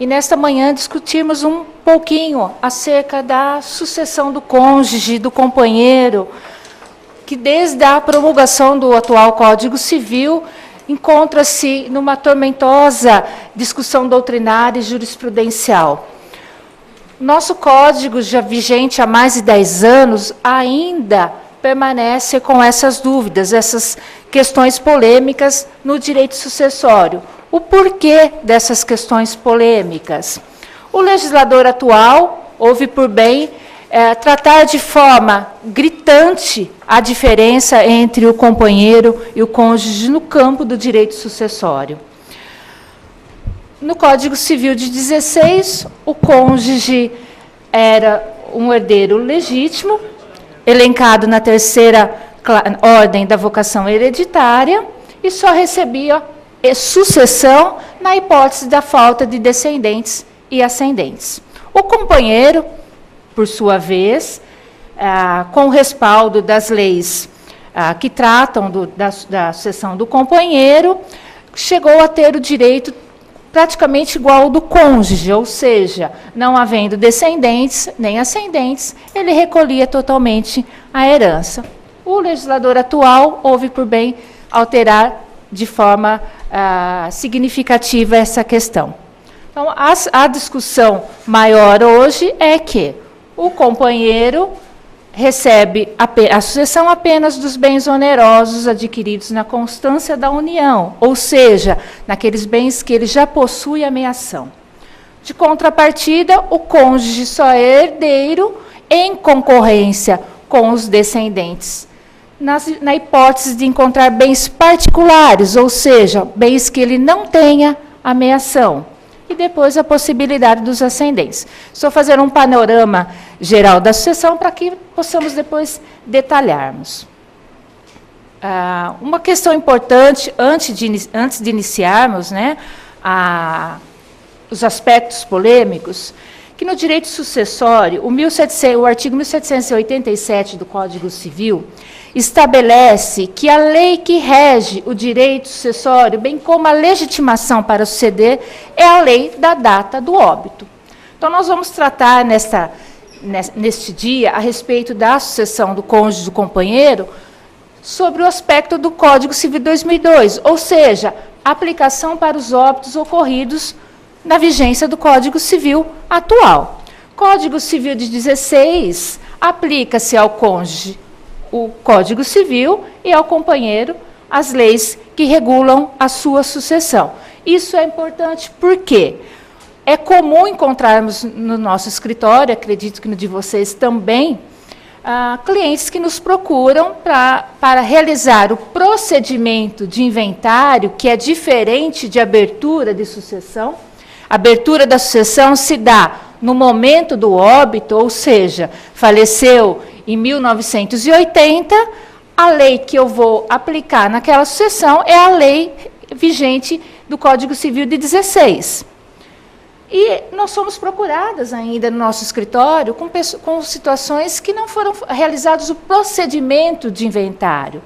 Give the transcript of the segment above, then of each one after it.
e nesta manhã discutirmos um pouquinho acerca da sucessão do cônjuge, do companheiro, que desde a promulgação do atual Código Civil encontra-se numa tormentosa discussão doutrinária e jurisprudencial. Nosso código, já vigente há mais de 10 anos, ainda permanece com essas dúvidas, essas questões polêmicas no direito sucessório. O porquê dessas questões polêmicas? O legislador atual houve por bem tratar de forma gritante a diferença entre o companheiro e o cônjuge no campo do direito sucessório. No Código Civil de 16, o cônjuge era um herdeiro legítimo, elencado na terceira ordem da vocação hereditária, e só recebia sucessão na hipótese da falta de descendentes e ascendentes. O companheiro, por sua vez, com o respaldo das leis que tratam da sucessão do companheiro, chegou a ter o direito praticamente igual ao do cônjuge, ou seja, não havendo descendentes nem ascendentes, ele recolhia totalmente a herança. O legislador atual houve por bem alterar de forma significativa essa questão. Então, a discussão maior hoje é que o companheiro recebe a sucessão apenas dos bens onerosos adquiridos na constância da união, ou seja, naqueles bens que ele já possui a meação. De contrapartida, o cônjuge só é herdeiro em concorrência com os descendentes, na hipótese de encontrar bens particulares, ou seja, bens que ele não tenha a meação. E depois a possibilidade dos ascendentes. Estou fazendo um panorama geral da sucessão para que possamos depois detalharmos. Uma questão importante, antes de iniciarmos, né, os aspectos polêmicos, que no direito sucessório, o artigo 1787 do Código Civil estabelece que a lei que rege o direito sucessório, bem como a legitimação para suceder, é a lei da data do óbito. Então, nós vamos tratar neste dia a respeito da sucessão do cônjuge do companheiro sobre o aspecto do Código Civil 2002, ou seja, aplicação para os óbitos ocorridos na vigência do Código Civil atual. Código Civil de 16 aplica-se ao cônjuge o Código Civil e ao companheiro as leis que regulam a sua sucessão. Isso é importante porque é comum encontrarmos no nosso escritório, acredito que no de vocês também, clientes que nos procuram para realizar o procedimento de inventário, que é diferente de abertura de sucessão. A abertura da sucessão se dá no momento do óbito, ou seja, faleceu em 1980, a lei que eu vou aplicar naquela sucessão é a lei vigente do Código Civil de 16. E nós somos procuradas ainda no nosso escritório com situações que não foram realizados o procedimento de inventário.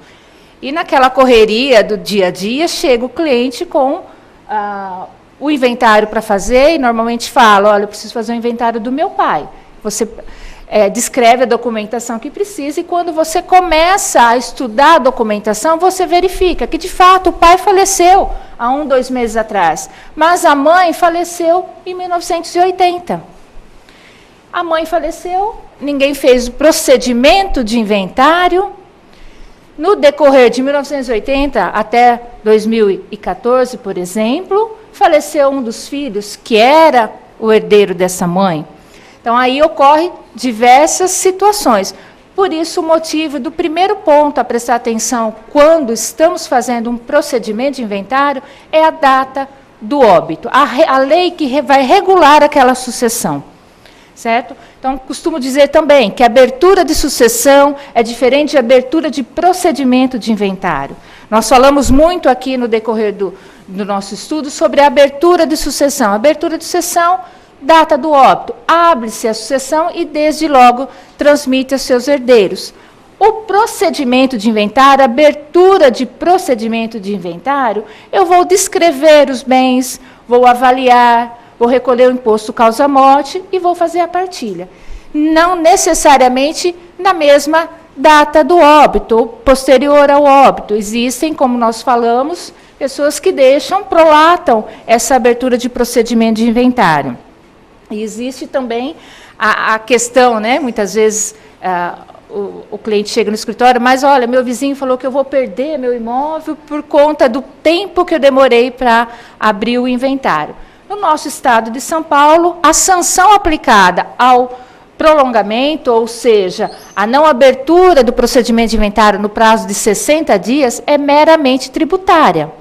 E naquela correria do dia a dia, chega o cliente com o inventário para fazer, e normalmente fala, olha, eu preciso fazer um inventário do meu pai. Você descreve a documentação que precisa, e quando você começa a estudar a documentação, você verifica que, de fato, o pai faleceu há 2 meses atrás, mas a mãe faleceu em 1980. A mãe faleceu, ninguém fez o procedimento de inventário. No decorrer de 1980 até 2014, por exemplo, faleceu um dos filhos, que era o herdeiro dessa mãe. Então, aí ocorrem diversas situações. Por isso, o motivo do primeiro ponto a prestar atenção quando estamos fazendo um procedimento de inventário é a data do óbito, a lei que vai regular aquela sucessão. Certo? Então, costumo dizer também que a abertura de sucessão é diferente de abertura de procedimento de inventário. Nós falamos muito aqui no decorrer do nosso estudo sobre a abertura de sucessão. A abertura de sucessão, data do óbito, abre-se a sucessão e, desde logo, transmite aos seus herdeiros. O procedimento de inventário, a abertura de procedimento de inventário, eu vou descrever os bens, vou avaliar, vou recolher o imposto causa-morte e vou fazer a partilha. Não necessariamente na mesma data do óbito, ou posterior ao óbito. Existem, como nós falamos, pessoas que prolatam essa abertura de procedimento de inventário. E existe também a questão, né, muitas vezes o cliente chega no escritório, mas olha, meu vizinho falou que eu vou perder meu imóvel por conta do tempo que eu demorei para abrir o inventário. No nosso estado de São Paulo, a sanção aplicada ao prolongamento, ou seja, a não abertura do procedimento de inventário no prazo de 60 dias, é meramente tributária.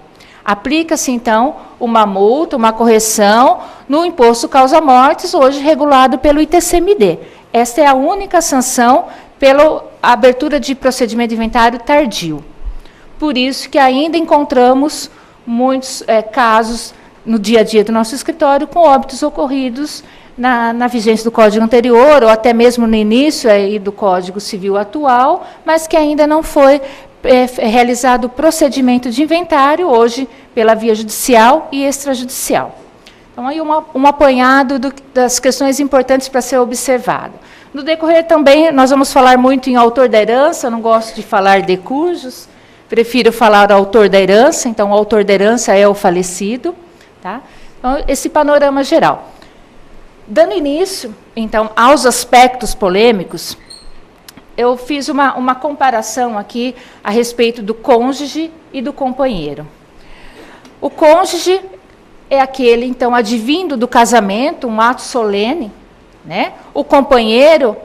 Aplica-se, então, uma multa, uma correção no imposto causa-mortes, hoje regulado pelo ITCMD. Esta é a única sanção pela abertura de procedimento de inventário tardio. Por isso que ainda encontramos muitos casos no dia a dia do nosso escritório com óbitos ocorridos na vigência do Código anterior, ou até mesmo no início aí do Código Civil atual, mas que ainda não foi realizado o procedimento de inventário, hoje pela via judicial e extrajudicial. Então, aí um apanhado das questões importantes para ser observado. No decorrer também, nós vamos falar muito em autor da herança, eu não gosto de falar de cujos, prefiro falar autor da herança, então o autor da herança é o falecido. Tá? Então, esse panorama geral. Dando início, então, aos aspectos polêmicos, eu fiz uma comparação aqui a respeito do cônjuge e do companheiro. O cônjuge é aquele, então, advindo do casamento, um ato solene, né? O companheiro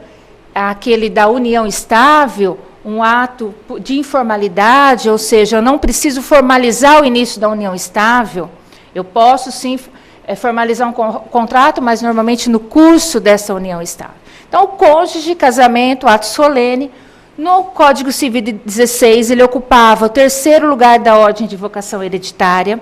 é aquele da união estável, um ato de informalidade, ou seja, eu não preciso formalizar o início da união estável, eu posso, sim, formalizar um contrato, mas normalmente no curso dessa união estável. Então, o cônjuge, casamento, ato solene, no Código Civil de 16, ele ocupava o terceiro lugar da ordem de vocação hereditária.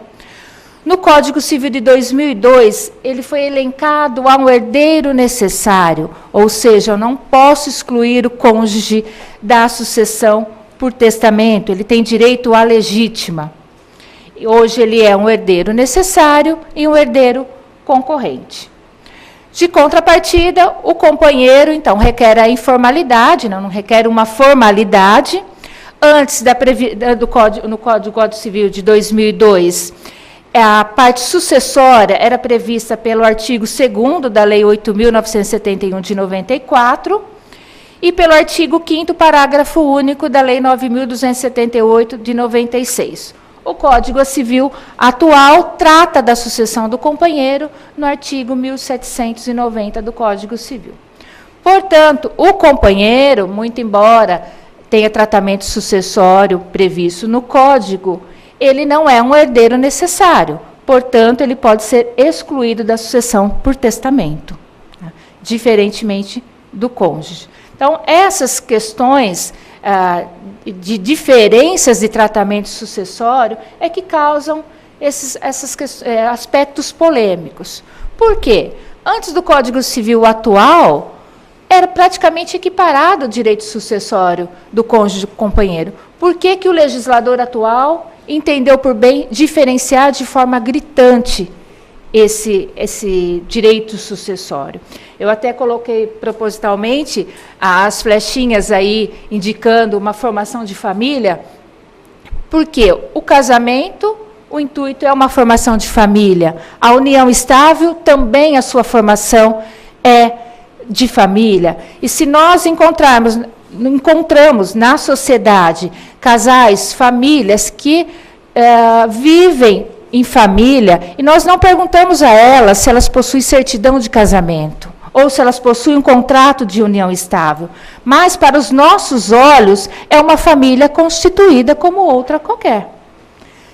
No Código Civil de 2002, ele foi elencado a um herdeiro necessário, ou seja, eu não posso excluir o cônjuge da sucessão por testamento, ele tem direito à legítima. Hoje ele é um herdeiro necessário e um herdeiro concorrente. De contrapartida, o companheiro, então, requer a informalidade, não requer uma formalidade. Antes no Código Civil de 2002, a parte sucessória era prevista pelo artigo 2º da Lei 8.971 de 94 e pelo artigo 5º, parágrafo único da Lei 9.278 de 96. O Código Civil atual trata da sucessão do companheiro no artigo 1790 do Código Civil. Portanto, o companheiro, muito embora tenha tratamento sucessório previsto no Código, ele não é um herdeiro necessário. Portanto, ele pode ser excluído da sucessão por testamento, tá? Diferentemente do cônjuge. Então, essas questões de diferenças de tratamento sucessório é que causam esses aspectos polêmicos. Por quê? Antes do Código Civil atual, era praticamente equiparado o direito sucessório do cônjuge companheiro. Por que que o legislador atual entendeu por bem diferenciar de forma gritante esse direito sucessório? Eu até coloquei propositalmente as flechinhas aí indicando uma formação de família, porque o casamento, o intuito é uma formação de família. A união estável, também a sua formação é de família. E se nós encontramos na sociedade casais, famílias que vivem em família, e nós não perguntamos a elas se elas possuem certidão de casamento, ou se elas possuem um contrato de união estável, mas para os nossos olhos é uma família constituída como outra qualquer.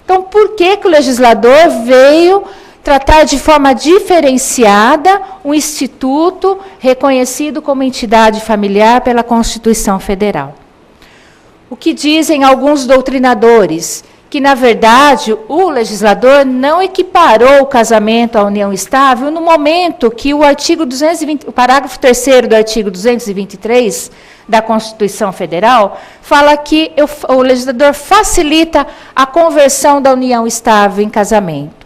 Então, por que que o legislador veio tratar de forma diferenciada um instituto reconhecido como entidade familiar pela Constituição Federal? O que dizem alguns doutrinadores? Que, na verdade, o legislador não equiparou o casamento à união estável no momento que o artigo 220, o parágrafo 3º do artigo 223 da Constituição Federal fala que o legislador facilita a conversão da união estável em casamento.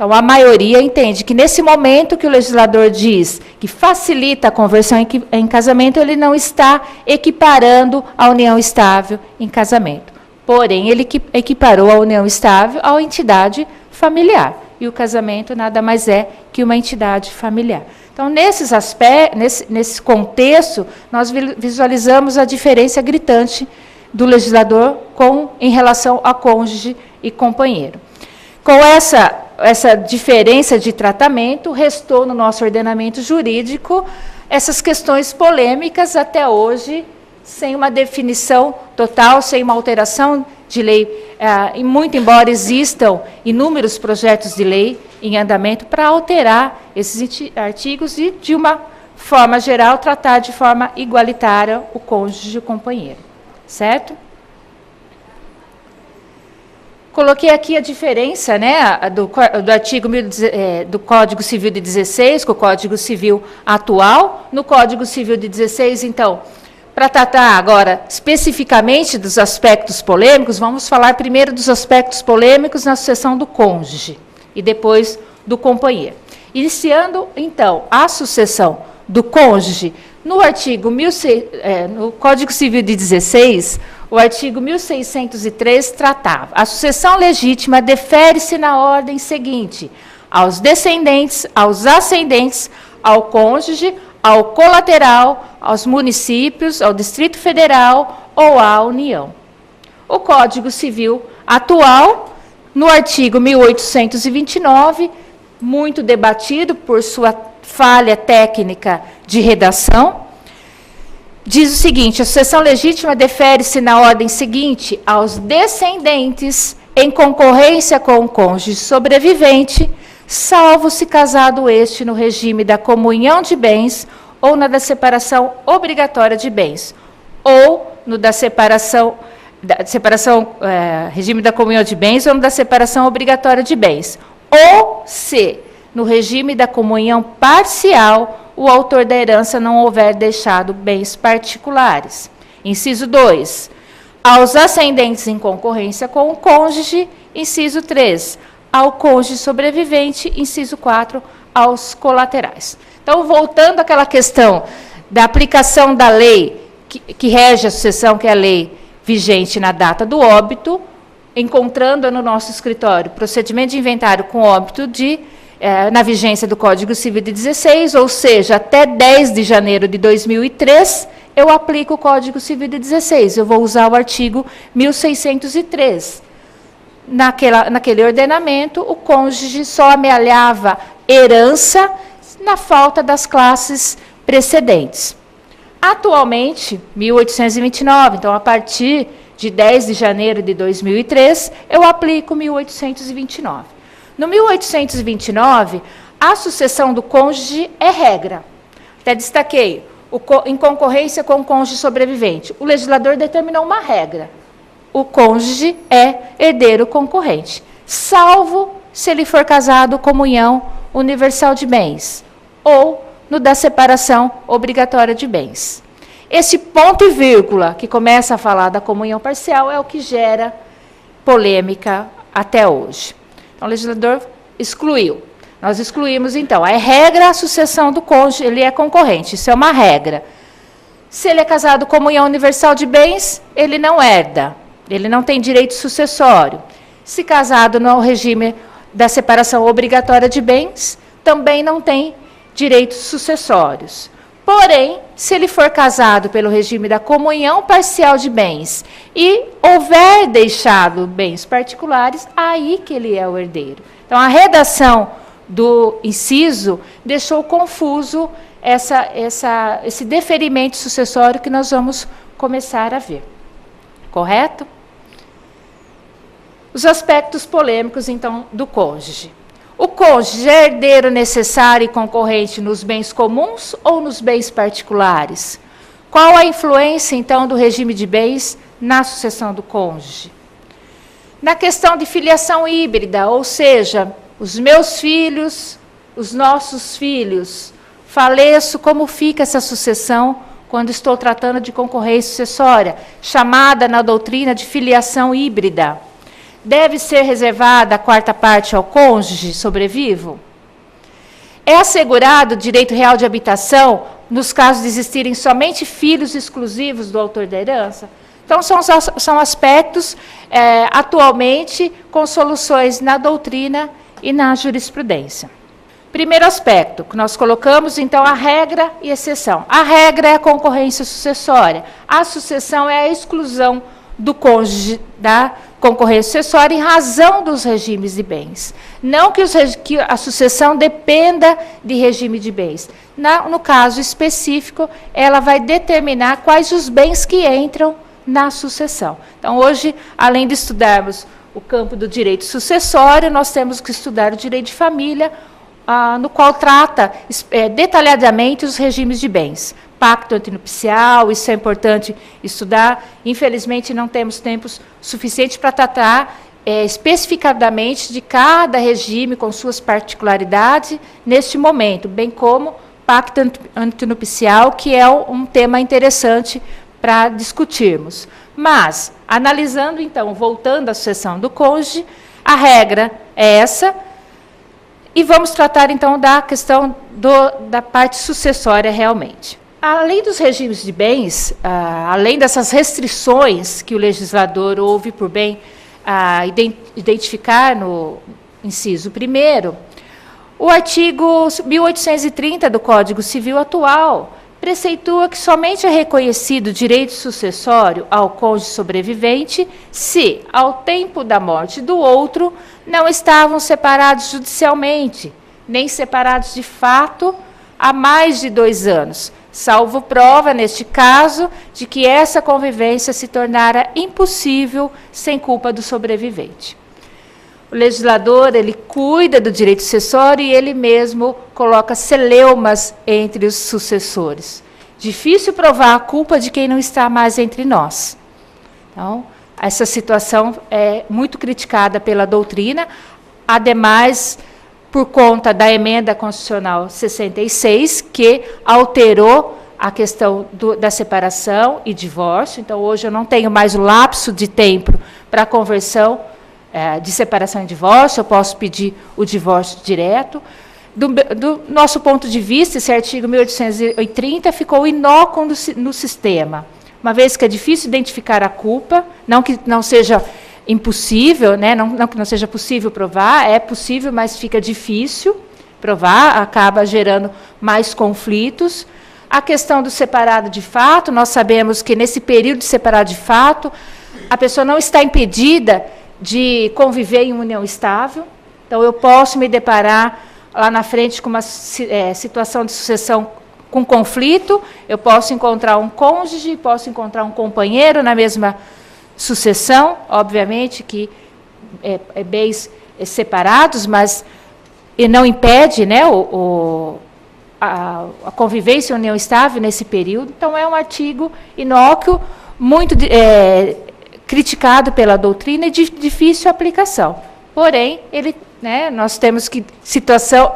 Então, a maioria entende que, nesse momento que o legislador diz que facilita a conversão em casamento, ele não está equiparando a união estável em casamento. Porém, ele equiparou a união estável à entidade familiar. E o casamento nada mais é que uma entidade familiar. Então, nesses aspectos, nesse contexto, nós visualizamos a diferença gritante do legislador em relação a cônjuge e companheiro. Com essa diferença de tratamento, restou no nosso ordenamento jurídico essas questões polêmicas até hoje, sem uma definição total, sem uma alteração de lei, e muito embora existam inúmeros projetos de lei em andamento para alterar esses artigos e, de uma forma geral, tratar de forma igualitária o cônjuge e o companheiro. Certo? Coloquei aqui a diferença, né, do artigo do Código Civil de 16, com o Código Civil atual. No Código Civil de 16, então, para tratar agora especificamente dos aspectos polêmicos, vamos falar primeiro dos aspectos polêmicos na sucessão do cônjuge e depois do companheiro. Iniciando, então, a sucessão do cônjuge, no Código Civil de 16, o artigo 1603 tratava: a sucessão legítima defere-se na ordem seguinte: aos descendentes, aos ascendentes, ao cônjuge, ao colateral, aos municípios, ao Distrito Federal ou à União. O Código Civil atual, no artigo 1829, muito debatido por sua falha técnica de redação, diz o seguinte: a sucessão legítima defere-se na ordem seguinte aos descendentes em concorrência com o cônjuge sobrevivente, salvo se casado este no regime da comunhão de bens ou na da separação obrigatória de bens, ou no da regime da comunhão de bens ou no da separação obrigatória de bens, ou se no regime da comunhão parcial o autor da herança não houver deixado bens particulares. Inciso 2, aos ascendentes em concorrência com o cônjuge. Inciso 3, ao cônjuge sobrevivente. Inciso 4, aos colaterais. Então, voltando àquela questão da aplicação da lei que rege a sucessão, que é a lei vigente na data do óbito, encontrando no nosso escritório procedimento de inventário com óbito na vigência do Código Civil de 16, ou seja, até 10 de janeiro de 2003, eu aplico o Código Civil de 16. Eu vou usar o artigo 1603. Naquele ordenamento, o cônjuge só amealhava herança na falta das classes precedentes. Atualmente, 1829, então, a partir de 10 de janeiro de 2003, eu aplico 1829. No 1829, a sucessão do cônjuge é regra. Até destaquei, em concorrência com o cônjuge sobrevivente. O legislador determinou uma regra: o cônjuge é herdeiro concorrente, salvo se ele for casado comunhão universal de bens, ou no da separação obrigatória de bens. Esse ponto e vírgula, que começa a falar da comunhão parcial, é o que gera polêmica até hoje. Então, o legislador excluiu. Nós excluímos, então, é regra a sucessão do cônjuge, ele é concorrente, isso é uma regra. Se ele é casado comunhão universal de bens, ele não herda, ele não tem direito sucessório. Se casado no regime da separação obrigatória de bens, também não tem direitos sucessórios. Porém, se ele for casado pelo regime da comunhão parcial de bens e houver deixado bens particulares, aí que ele é o herdeiro. Então, a redação do inciso deixou confuso esse deferimento sucessório que nós vamos começar a ver. Correto? Os aspectos polêmicos, então, do cônjuge. O cônjuge é herdeiro necessário e concorrente nos bens comuns ou nos bens particulares? Qual a influência, então, do regime de bens na sucessão do cônjuge? Na questão de filiação híbrida, ou seja, os meus filhos, os nossos filhos, faleço, como fica essa sucessão quando estou tratando de concorrência sucessória, chamada na doutrina de filiação híbrida? deve ser reservada a quarta parte ao cônjuge sobrevivo? É assegurado o direito real de habitação nos casos de existirem somente filhos exclusivos do autor da herança? Então, são aspectos, atualmente, com soluções na doutrina e na jurisprudência. Primeiro aspecto, que nós colocamos, então, a regra e exceção. A regra é a concorrência sucessória. A sucessão é a exclusão do cônjuge da concorrência sucessória em razão dos regimes de bens. Não que a sucessão dependa de regime de bens. No caso específico, ela vai determinar quais os bens que entram na sucessão. Então, hoje, além de estudarmos o campo do direito sucessório, nós temos que estudar o direito de família, no qual trata detalhadamente os regimes de bens. Pacto antinupcial, isso é importante estudar. Infelizmente, não temos tempo suficiente para tratar especificadamente de cada regime com suas particularidades neste momento, bem como pacto antinupcial, que é um tema interessante para discutirmos. Mas, analisando, então, voltando à sucessão do cônjuge, a regra é essa, e vamos tratar, então, da questão da parte sucessória realmente. Além dos regimes de bens, além dessas restrições que o legislador houve por bem identificar no inciso 1º, o artigo 1830 do Código Civil atual preceitua que somente é reconhecido direito sucessório ao cônjuge sobrevivente se, ao tempo da morte do outro, não estavam separados judicialmente, nem separados de fato há mais de 2 anos, salvo prova, neste caso, de que essa convivência se tornara impossível sem culpa do sobrevivente. O legislador, ele cuida do direito sucessório e ele mesmo coloca celeumas entre os sucessores. Difícil provar a culpa de quem não está mais entre nós. Então, essa situação é muito criticada pela doutrina, ademais, por conta da emenda constitucional 66, que alterou a questão da separação e divórcio. Então, hoje eu não tenho mais o lapso de tempo para a conversão de separação e divórcio, eu posso pedir o divórcio direto. Do nosso ponto de vista, esse artigo 1830 ficou inócuo no sistema, uma vez que é difícil identificar a culpa, não que não seja impossível, né? Não que não seja possível provar, é possível, mas fica difícil provar, acaba gerando mais conflitos. A questão do separado de fato, nós sabemos que nesse período de separado de fato, a pessoa não está impedida de conviver em união estável. Então, eu posso me deparar lá na frente com uma situação de sucessão com conflito, eu posso encontrar um cônjuge, posso encontrar um companheiro na mesma sucessão, obviamente que bens separados, mas e não impede, né, a convivência e união estável nesse período. Então, é um artigo inócuo, muito criticado pela doutrina e de difícil aplicação. Porém, nós temos que, situação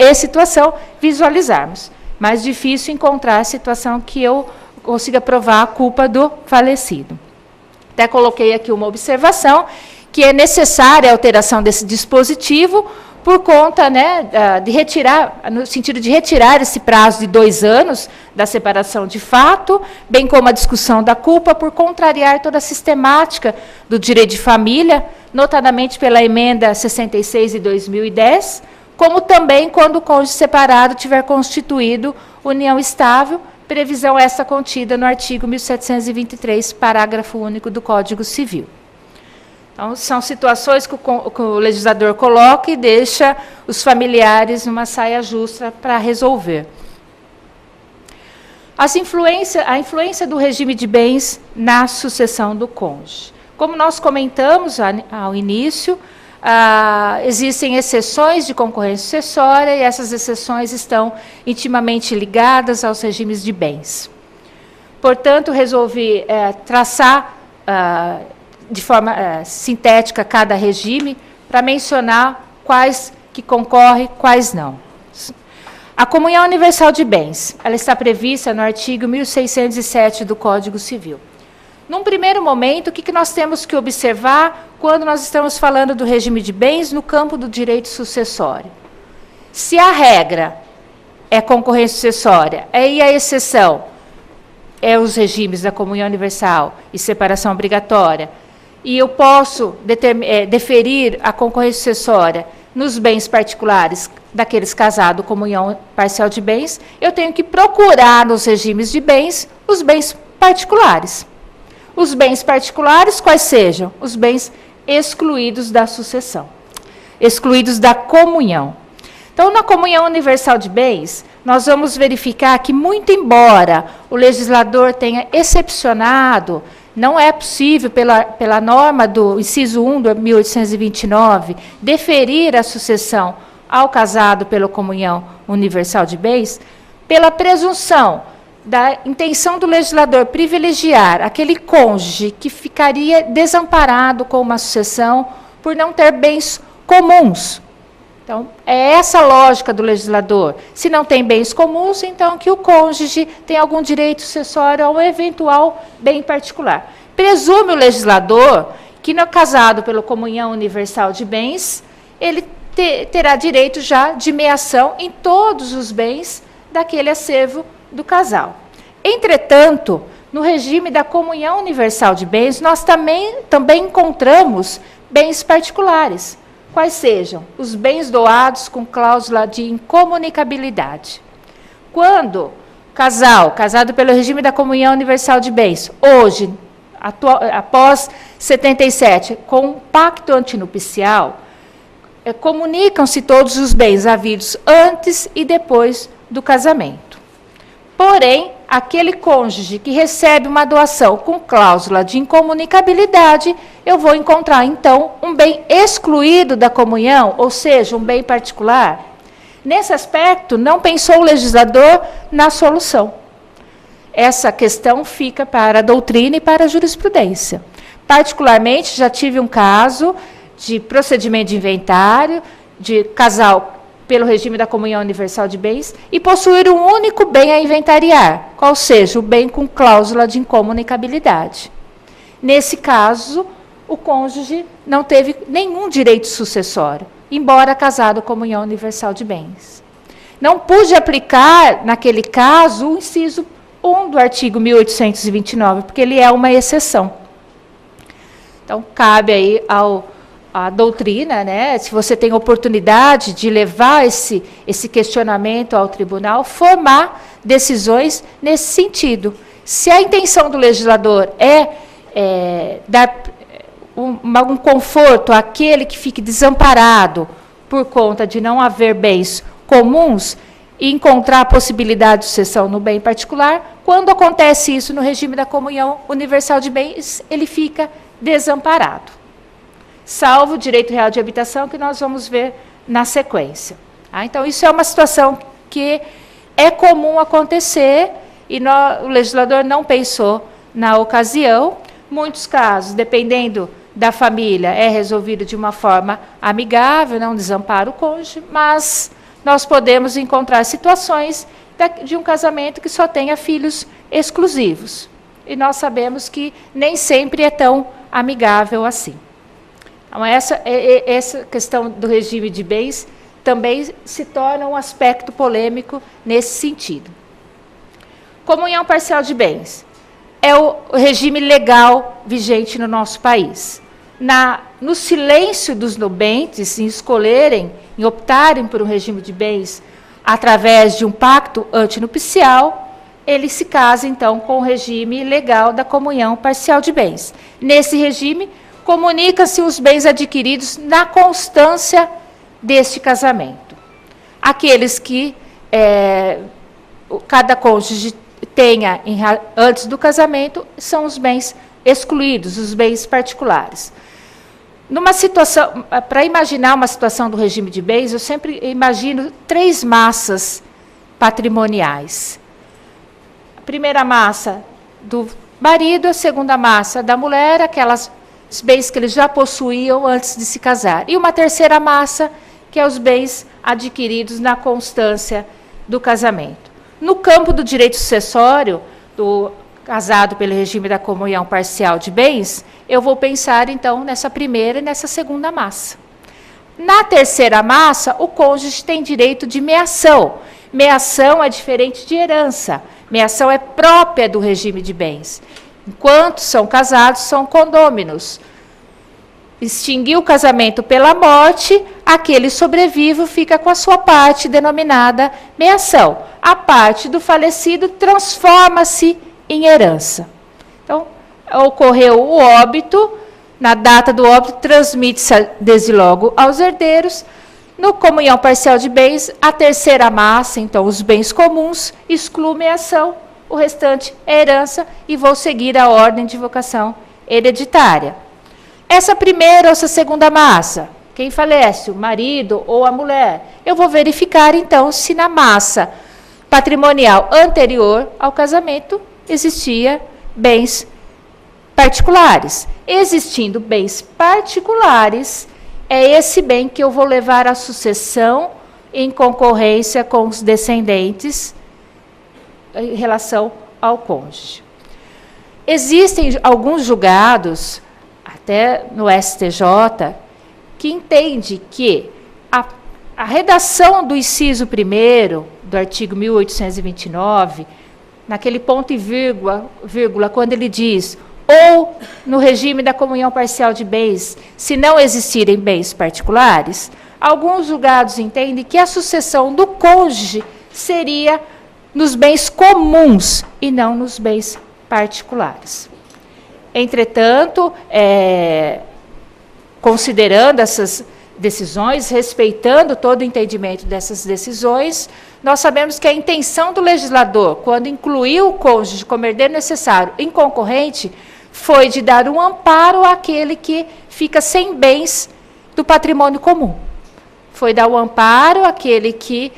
visualizarmos. Mais difícil encontrar a situação que eu consiga provar a culpa do falecido. Até coloquei aqui uma observação, que é necessária a alteração desse dispositivo, por conta, de retirar, no sentido de retirar esse prazo de 2 anos da separação de fato, bem como a discussão da culpa, por contrariar toda a sistemática do direito de família, notadamente pela emenda 66 de 2010, como também quando o cônjuge separado tiver constituído união estável, previsão essa contida no artigo 1723, parágrafo único do Código Civil. Então, são situações que o legislador coloca e deixa os familiares numa saia justa para resolver. A influência do regime de bens na sucessão do cônjuge. Como nós comentamos ao início, existem exceções de concorrência sucessória e essas exceções estão intimamente ligadas aos regimes de bens. Portanto, resolvi traçar de forma sintética cada regime, para mencionar quais que concorrem, quais não. A comunhão universal de bens, ela está prevista no artigo 1607 do Código Civil. Num primeiro momento, o que nós temos que observar quando nós estamos falando do regime de bens no campo do direito sucessório? Se a regra é concorrência sucessória e a exceção é os regimes da comunhão universal e separação obrigatória, e eu posso deferir a concorrência sucessória nos bens particulares daqueles casados, comunhão parcial de bens, eu tenho que procurar nos regimes de bens os bens particulares. Os bens particulares, quais sejam? Os bens excluídos da sucessão, excluídos da comunhão. Então, na comunhão universal de bens, nós vamos verificar que, muito embora o legislador tenha excepcionado, não é possível, pela norma do inciso 1 de 1829, deferir a sucessão ao casado pela comunhão universal de bens, pela presunção da intenção do legislador privilegiar aquele cônjuge que ficaria desamparado com uma sucessão por não ter bens comuns. Então, é essa a lógica do legislador. Se não tem bens comuns, então que o cônjuge tem algum direito sucessório a um eventual bem particular. Presume o legislador que, no casado pela comunhão universal de bens, ele terá direito já de meação em todos os bens daquele acervo do casal. Entretanto, no regime da comunhão universal de bens, nós também encontramos bens particulares, quais sejam os bens doados com cláusula de incomunicabilidade. Quando casado pelo regime da comunhão universal de bens, hoje, após 77, com um pacto antinupcial, comunicam-se todos os bens havidos antes e depois do casamento. Porém, aquele cônjuge que recebe uma doação com cláusula de incomunicabilidade, eu vou encontrar, então, um bem excluído da comunhão, ou seja, um bem particular. Nesse aspecto, não pensou o legislador na solução. Essa questão fica para a doutrina e para a jurisprudência. Particularmente, já tive um caso de procedimento de inventário, de casal pelo regime da comunhão universal de bens, e possuir um único bem a inventariar, qual seja o bem com cláusula de incomunicabilidade. Nesse caso, o cônjuge não teve nenhum direito sucessório, embora casado com comunhão universal de bens. Não pude aplicar, naquele caso, o inciso 1 do artigo 1829, porque ele é uma exceção. Então, cabe aí a doutrina, né, se você tem oportunidade de levar esse questionamento ao tribunal, formar decisões nesse sentido. Se a intenção do legislador é dar um conforto àquele que fique desamparado por conta de não haver bens comuns e encontrar a possibilidade de sucessão no bem particular, quando acontece isso no regime da comunhão universal de bens, ele fica desamparado. Salvo o direito real de habitação, que nós vamos ver na sequência. Então, isso é uma situação que é comum acontecer e o legislador não pensou na ocasião. Muitos casos, dependendo da família, é resolvido de uma forma amigável, não desampara o cônjuge, mas nós podemos encontrar situações de um casamento que só tenha filhos exclusivos. E nós sabemos que nem sempre é tão amigável assim. Então, essa questão do regime de bens também se torna um aspecto polêmico nesse sentido. Comunhão parcial de bens é o regime legal vigente no nosso país. No silêncio dos nubentes, em escolherem, em optarem por um regime de bens através de um pacto antinupcial, ele se casa, então, com o regime legal da comunhão parcial de bens. Nesse regime, comunica-se os bens adquiridos na constância deste casamento. Aqueles que cada cônjuge tenha antes do casamento são os bens excluídos, os bens particulares. Numa situação, para imaginar uma situação do regime de bens, eu sempre imagino 3 massas patrimoniais. A primeira massa do marido, a segunda massa da mulher, os bens que eles já possuíam antes de se casar. E uma terceira massa, que é os bens adquiridos na constância do casamento. No campo do direito sucessório, casado pelo regime da comunhão parcial de bens, eu vou pensar, então, nessa primeira e nessa segunda massa. Na terceira massa, o cônjuge tem direito de meação. Meação é diferente de herança. Meação é própria do regime de bens. Enquanto são casados, são condôminos. Extinguiu o casamento pela morte, aquele sobrevivo fica com a sua parte, denominada meação. A parte do falecido transforma-se em herança. Então, ocorreu o óbito, na data do óbito, transmite-se desde logo aos herdeiros. No comunhão parcial de bens, a terceira massa, então, os bens comuns, exclui meação, o restante é herança, e vou seguir a ordem de vocação hereditária. Essa primeira ou essa segunda massa, quem falece, o marido ou a mulher, eu vou verificar, então, se na massa patrimonial anterior ao casamento existia bens particulares. Existindo bens particulares, é esse bem que eu vou levar à sucessão em concorrência com os descendentes em relação ao cônjuge. Existem alguns julgados, até no STJ, que entende que a redação do inciso 1º do artigo 1829, naquele ponto e vírgula, quando ele diz, ou no regime da comunhão parcial de bens, se não existirem bens particulares, alguns julgados entendem que a sucessão do cônjuge seria nos bens comuns e não nos bens particulares. Entretanto, considerando essas decisões, respeitando todo o entendimento dessas decisões, nós sabemos que a intenção do legislador, quando incluiu o cônjuge como herdeiro necessário em concorrente, foi de dar um amparo àquele que fica sem bens do patrimônio comum. Foi dar um amparo àquele que,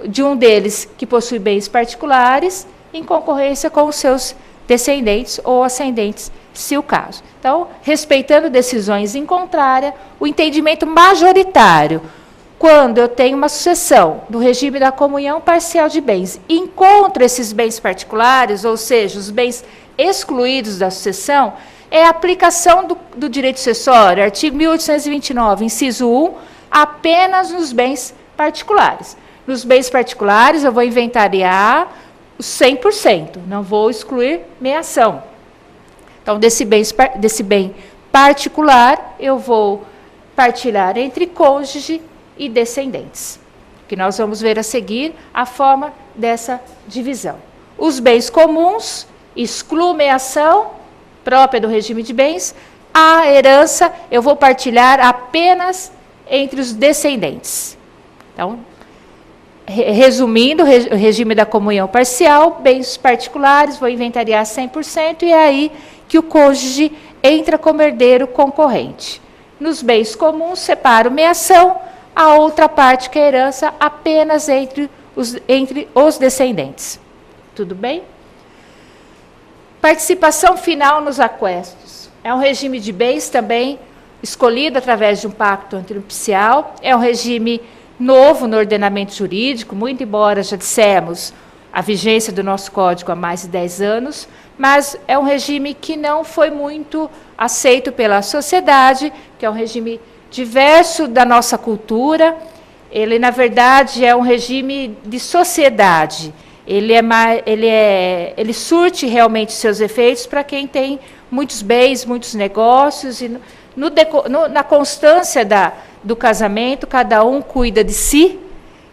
de um deles que possui bens particulares, em concorrência com os seus descendentes ou ascendentes, se o caso. Então, respeitando decisões em contrária, o entendimento majoritário, quando eu tenho uma sucessão do regime da comunhão parcial de bens, encontro esses bens particulares, ou seja, os bens excluídos da sucessão, é a aplicação do direito sucessório, artigo 1829, inciso 1, apenas nos bens particulares. Nos bens particulares, eu vou inventariar os 100%, não vou excluir meação. Então, desse bem particular, eu vou partilhar entre cônjuge e descendentes, que nós vamos ver a seguir a forma dessa divisão. Os bens comuns, excluo meação, própria do regime de bens. A herança, eu vou partilhar apenas entre os descendentes. Então, resumindo, o regime da comunhão parcial, bens particulares, vou inventariar 100%, e é aí que o cônjuge entra como herdeiro concorrente. Nos bens comuns, separo meação, a outra parte, que é a herança, apenas entre os descendentes. Tudo bem? Participação final nos aquestos. É um regime de bens também escolhido através de um pacto antinupcial. É um regime novo no ordenamento jurídico, muito embora, já dissemos, a vigência do nosso código há mais de 10 anos, mas é um regime que não foi muito aceito pela sociedade, que é um regime diverso da nossa cultura. Ele, na verdade, é um regime de sociedade. Ele surte realmente seus efeitos para quem tem muitos bens, muitos negócios, e na constância do casamento, cada um cuida de si,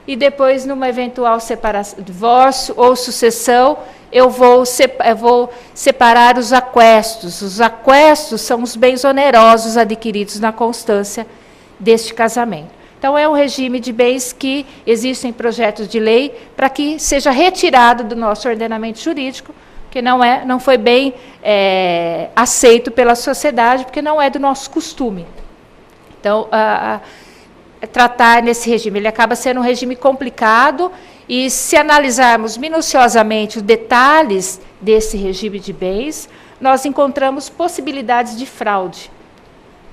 e depois, numa eventual separação, divórcio ou sucessão, eu vou separar os aquestos. Os aquestos são os bens onerosos adquiridos na constância deste casamento. Então, é um regime de bens que existem projetos de lei para que seja retirado do nosso ordenamento jurídico, que não foi bem aceito pela sociedade, porque não é do nosso costume. Então, tratar nesse regime, ele acaba sendo um regime complicado, e se analisarmos minuciosamente os detalhes desse regime de bens, nós encontramos possibilidades de fraude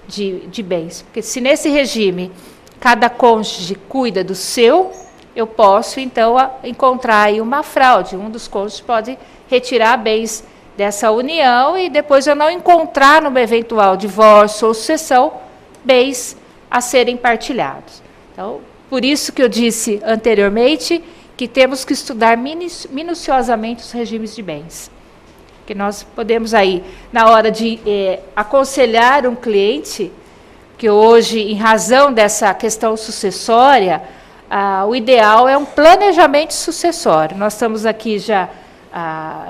de bens. Porque se nesse regime cada cônjuge cuida do seu, eu posso, então, encontrar aí uma fraude. Um dos cônjuges pode retirar bens dessa união e depois eu não encontrar, numa eventual divórcio ou sucessão, bens a serem partilhados. Então, por isso que eu disse anteriormente que temos que estudar minuciosamente os regimes de bens. Que nós podemos aí, na hora de aconselhar um cliente, que hoje, em razão dessa questão sucessória, o ideal é um planejamento sucessório. Nós estamos aqui já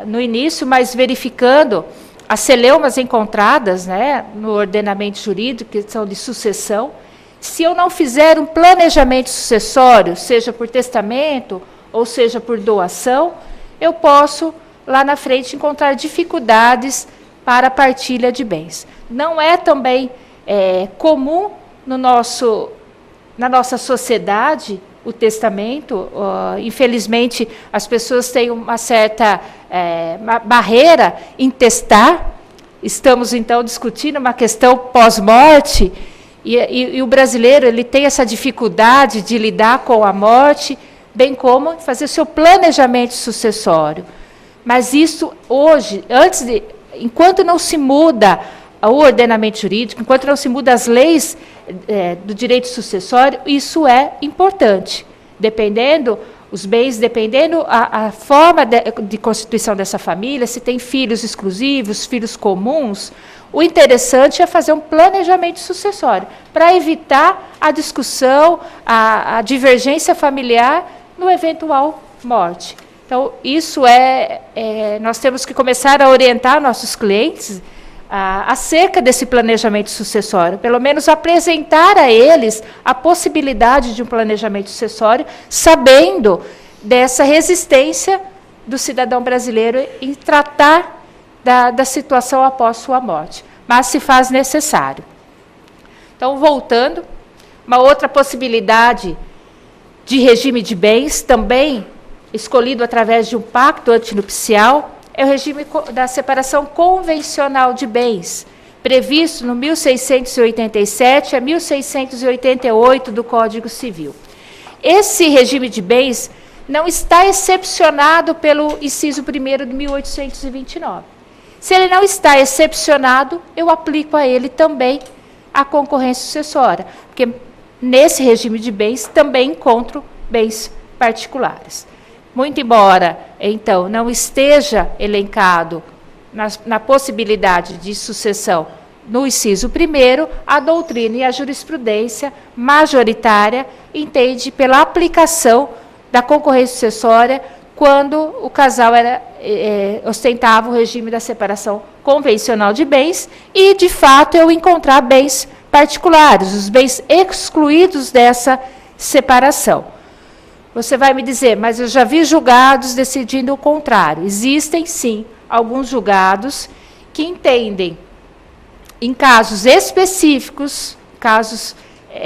no início, mas verificando as celeumas encontradas, né, no ordenamento jurídico, que são de sucessão. Se eu não fizer um planejamento sucessório, seja por testamento ou seja por doação, eu posso, lá na frente, encontrar dificuldades para a partilha de bens. Não é também comum na nossa sociedade o testamento. Infelizmente, as pessoas têm uma certa barreira em testar. Estamos, então, discutindo uma questão pós-morte, e o brasileiro ele tem essa dificuldade de lidar com a morte, bem como fazer seu planejamento sucessório. Mas isso, hoje, enquanto não se muda o ordenamento jurídico, enquanto não se muda as leis do direito sucessório, isso é importante. Dependendo os bens, dependendo a forma de constituição dessa família, se tem filhos exclusivos, filhos comuns, o interessante é fazer um planejamento sucessório, para evitar a discussão, a divergência familiar no eventual morte. Então, isso nós temos que começar a orientar nossos clientes acerca desse planejamento sucessório, pelo menos apresentar a eles a possibilidade de um planejamento sucessório, sabendo dessa resistência do cidadão brasileiro em tratar da situação após sua morte, mas se faz necessário. Então, voltando, uma outra possibilidade de regime de bens, também escolhido através de um pacto antinupcial, é o regime da separação convencional de bens, previsto no 1687 a 1688 do Código Civil. Esse regime de bens não está excepcionado pelo inciso 1º de 1829. Se ele não está excepcionado, eu aplico a ele também a concorrência sucessória, porque nesse regime de bens também encontro bens particulares. Muito embora, então, não esteja elencado na possibilidade de sucessão no inciso 1º, a doutrina e a jurisprudência majoritária entende pela aplicação da concorrência sucessória quando o casal ostentava o regime da separação convencional de bens e, de fato, eu encontrar bens particulares, os bens excluídos dessa separação. Você vai me dizer, mas eu já vi julgados decidindo o contrário. Existem, sim, alguns julgados que entendem, em casos específicos, casos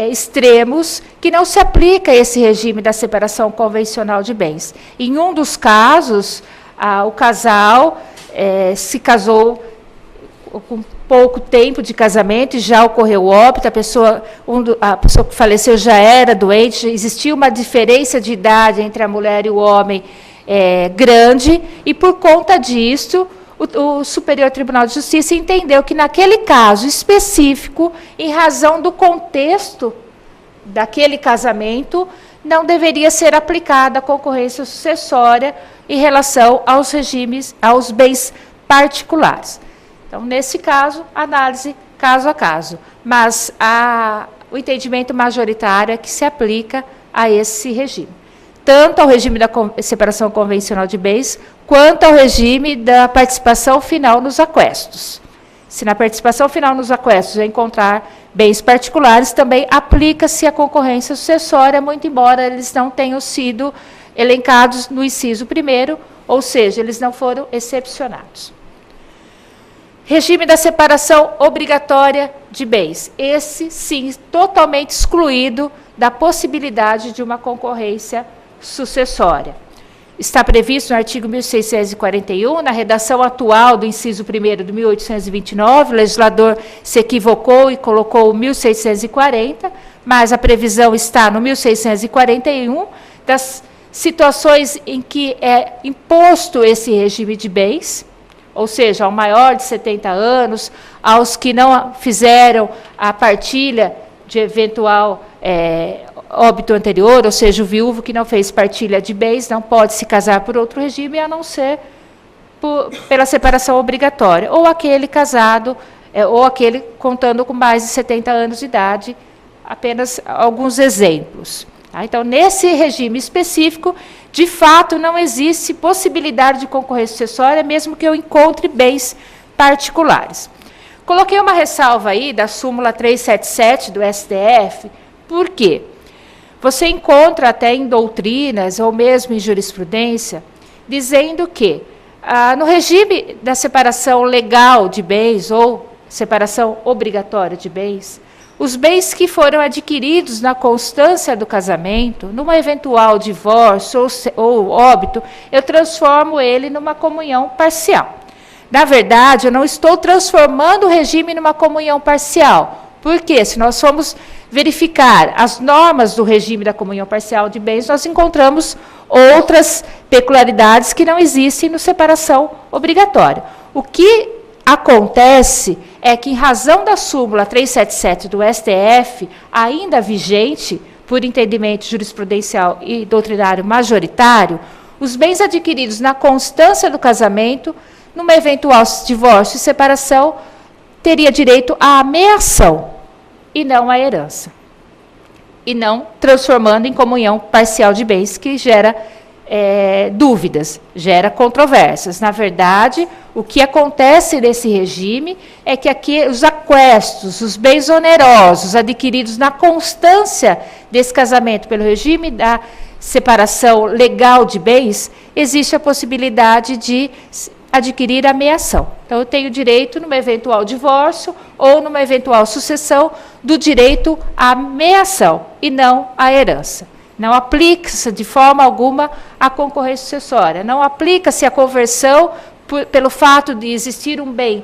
extremos, que não se aplica esse regime da separação convencional de bens. Em um dos casos, o casal se casou com pouco tempo de casamento e já ocorreu o óbito, a pessoa que faleceu já era doente, existia uma diferença de idade entre a mulher e o homem grande, e por conta disso, o Superior Tribunal de Justiça entendeu que, naquele caso específico, em razão do contexto daquele casamento, não deveria ser aplicada a concorrência sucessória em relação aos regimes, aos bens particulares. Então, nesse caso, análise caso a caso. Mas o entendimento majoritário é que se aplica a esse regime. Tanto ao regime da separação convencional de bens, quanto ao regime da participação final nos aquestos. Se na participação final nos aquestos eu encontrar bens particulares, também aplica-se a concorrência sucessória, muito embora eles não tenham sido elencados no inciso 1º, ou seja, eles não foram excepcionados. Regime da separação obrigatória de bens. Esse, sim, totalmente excluído da possibilidade de uma concorrência sucessória. Está previsto no artigo 1641, na redação atual do inciso 1º de 1829, o legislador se equivocou e colocou o 1640, mas a previsão está no 1641, das situações em que é imposto esse regime de bens, ou seja, ao maior de 70 anos, aos que não fizeram a partilha de eventual óbito anterior, ou seja, o viúvo que não fez partilha de bens não pode se casar por outro regime, a não ser pela separação obrigatória, ou aquele casado, ou aquele contando com mais de 70 anos de idade, apenas alguns exemplos. Tá? Então, nesse regime específico, de fato, não existe possibilidade de concorrência sucessória, mesmo que eu encontre bens particulares. Coloquei uma ressalva aí da súmula 377 do STF, por quê? Você encontra até em doutrinas, ou mesmo em jurisprudência, dizendo que, no regime da separação legal de bens, ou separação obrigatória de bens, os bens que foram adquiridos na constância do casamento, numa eventual divórcio ou óbito, eu transformo ele numa comunhão parcial. Na verdade, eu não estou transformando o regime numa comunhão parcial. Por quê? Se nós formos verificar as normas do regime da comunhão parcial de bens, nós encontramos outras peculiaridades que não existem no separação obrigatória. O que acontece é que, em razão da súmula 377 do STF, ainda vigente, por entendimento jurisprudencial e doutrinário majoritário, os bens adquiridos na constância do casamento, numa eventual divórcio e separação, teria direito à ameação e não à herança. E não transformando em comunhão parcial de bens, que gera dúvidas, gera controvérsias. Na verdade, o que acontece nesse regime é que aqui os aquestos, os bens onerosos adquiridos na constância desse casamento pelo regime da separação legal de bens, existe a possibilidade de adquirir a ameação. Então, eu tenho direito, numa eventual divórcio ou numa eventual sucessão, do direito à ameação e não à herança. Não aplica-se de forma alguma a concorrência sucessória. Não aplica-se a conversão pelo fato de existir um bem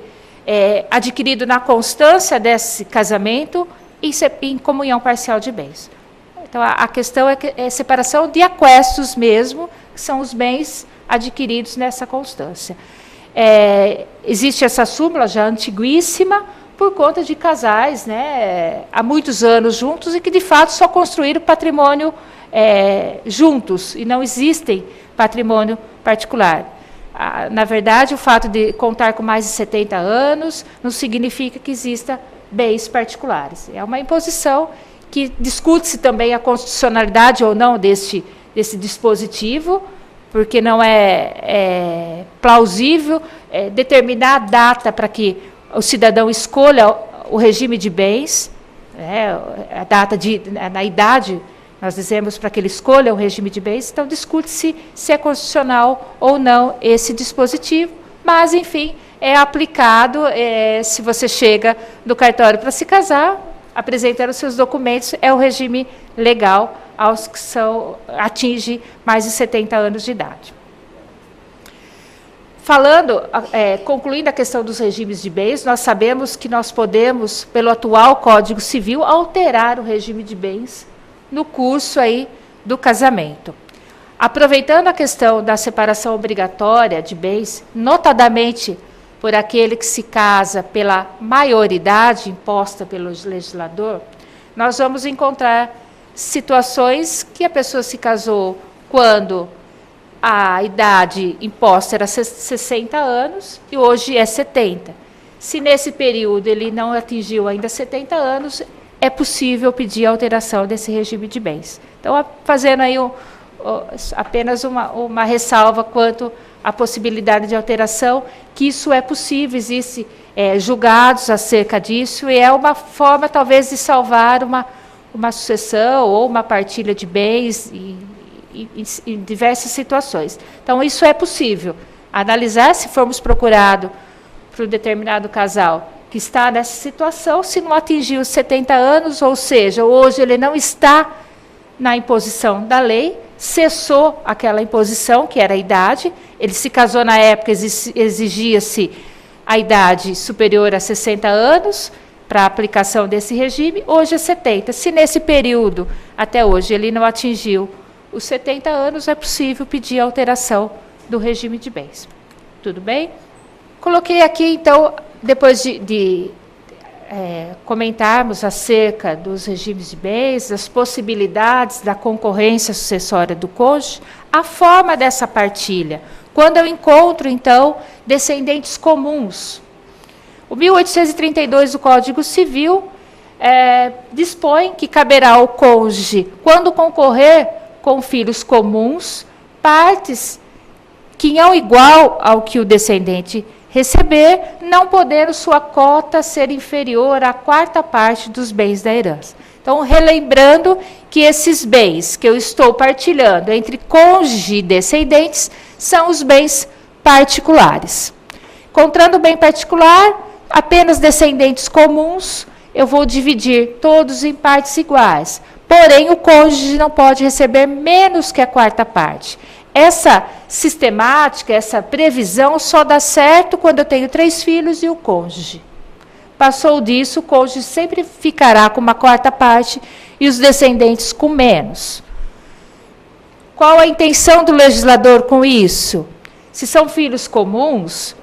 adquirido na constância desse casamento em comunhão parcial de bens. Então, a questão é separação de aquestos mesmo, que são os bens adquiridos nessa constância. Existe essa súmula já antiguíssima, por conta de casais, há muitos anos juntos, e que, de fato, só construíram patrimônio juntos, e não existem patrimônio particular. Na verdade, o fato de contar com mais de 70 anos não significa que exista bens particulares. É uma imposição que discute-se também a constitucionalidade ou não desse dispositivo, porque não é plausível determinar a data para que o cidadão escolha o regime de bens, a data na idade, nós dizemos para que ele escolha o regime de bens, então discute-se se é constitucional ou não esse dispositivo, mas, enfim, é aplicado se você chega no cartório para se casar, apresentando seus documentos, é o regime legal aos que atinge mais de 70 anos de idade. Concluindo a questão dos regimes de bens, nós sabemos que nós podemos, pelo atual Código Civil, alterar o regime de bens no curso aí do casamento. Aproveitando a questão da separação obrigatória de bens, notadamente por aquele que se casa pela maioridade imposta pelo legislador, nós vamos encontrar situações que a pessoa se casou quando a idade imposta era 60 anos e hoje é 70. Se nesse período ele não atingiu ainda 70 anos, é possível pedir a alteração desse regime de bens. Então, fazendo aí apenas uma ressalva quanto à possibilidade de alteração, que isso é possível, existem julgados acerca disso, e é uma forma, talvez, de salvar uma sucessão ou uma partilha de bens em diversas situações. Então, isso é possível. Analisar, se formos procurados por um determinado casal que está nessa situação, se não atingiu os 70 anos, ou seja, hoje ele não está na imposição da lei, cessou aquela imposição, que era a idade, ele se casou na época, exigia-se a idade superior a 60 anos, para a aplicação desse regime, hoje é 70. Se nesse período, até hoje, ele não atingiu os 70 anos, é possível pedir a alteração do regime de bens. Tudo bem? Coloquei aqui, então, depois de comentarmos acerca dos regimes de bens, das possibilidades da concorrência sucessória do cônjuge, a forma dessa partilha. Quando eu encontro, então, descendentes comuns. O 1832 do Código Civil dispõe que caberá ao cônjuge, quando concorrer com filhos comuns, partes quinhão igual ao que o descendente receber, não podendo sua cota ser inferior à quarta parte dos bens da herança. Então, relembrando que esses bens que eu estou partilhando entre cônjuge e descendentes são os bens particulares. Encontrando bem particular, apenas descendentes comuns, eu vou dividir todos em partes iguais. Porém, o cônjuge não pode receber menos que a quarta parte. Essa sistemática, essa previsão só dá certo quando eu tenho 3 filhos e o cônjuge. Passou disso, o cônjuge sempre ficará com uma quarta parte e os descendentes com menos. Qual a intenção do legislador com isso? Se são filhos comuns,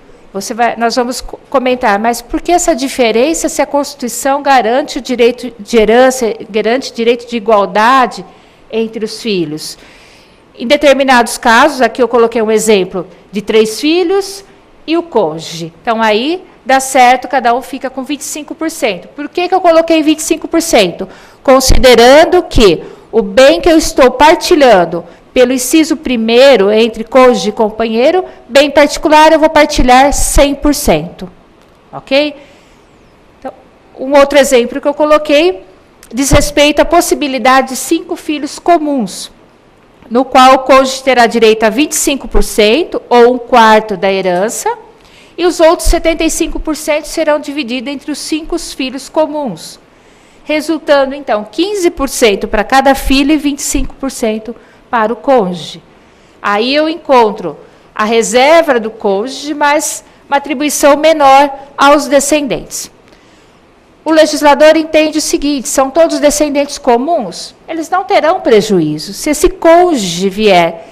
nós vamos comentar, mas por que essa diferença se a Constituição garante o direito de herança, garante o direito de igualdade entre os filhos? Em determinados casos, aqui eu coloquei um exemplo de 3 filhos e o cônjuge. Então, aí dá certo, cada um fica com 25%. Por que eu coloquei 25%? Considerando que o bem que eu estou partilhando, pelo inciso 1º, entre cônjuge e companheiro, bem particular, eu vou partilhar 100%. Ok? Então, um outro exemplo que eu coloquei diz respeito à possibilidade de 5 filhos comuns, no qual o cônjuge terá direito a 25%, ou 1/4 da herança, e os outros 75% serão divididos entre os 5 filhos comuns, resultando, então, 15% para cada filho e 25% para o cônjuge. Aí eu encontro a reserva do cônjuge, mas uma atribuição menor aos descendentes. O legislador entende o seguinte: são todos descendentes comuns, eles não terão prejuízo. Se esse cônjuge vier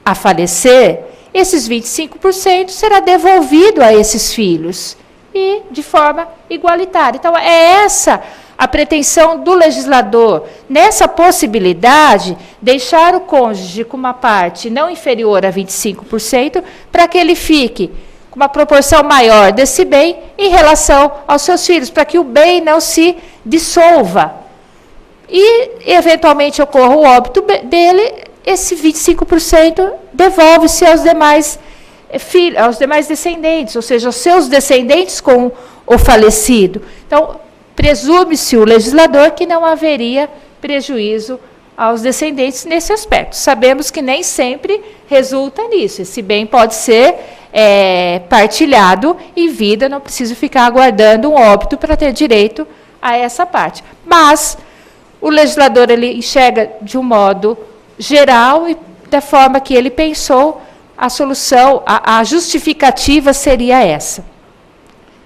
a falecer, esses 25% será devolvido a esses filhos, e de forma igualitária. Então, é essa a pretensão do legislador, nessa possibilidade, deixar o cônjuge com uma parte não inferior a 25%, para que ele fique com uma proporção maior desse bem em relação aos seus filhos, para que o bem não se dissolva. E, eventualmente, ocorra o óbito dele, esse 25% devolve-se aos demais filhos, aos demais descendentes, ou seja, aos seus descendentes com o falecido. Então, presume-se o legislador que não haveria prejuízo aos descendentes nesse aspecto. Sabemos que nem sempre resulta nisso. Esse bem pode ser partilhado em vida, não preciso ficar aguardando um óbito para ter direito a essa parte. Mas o legislador ele enxerga de um modo geral e da forma que ele pensou, a solução, a justificativa seria essa.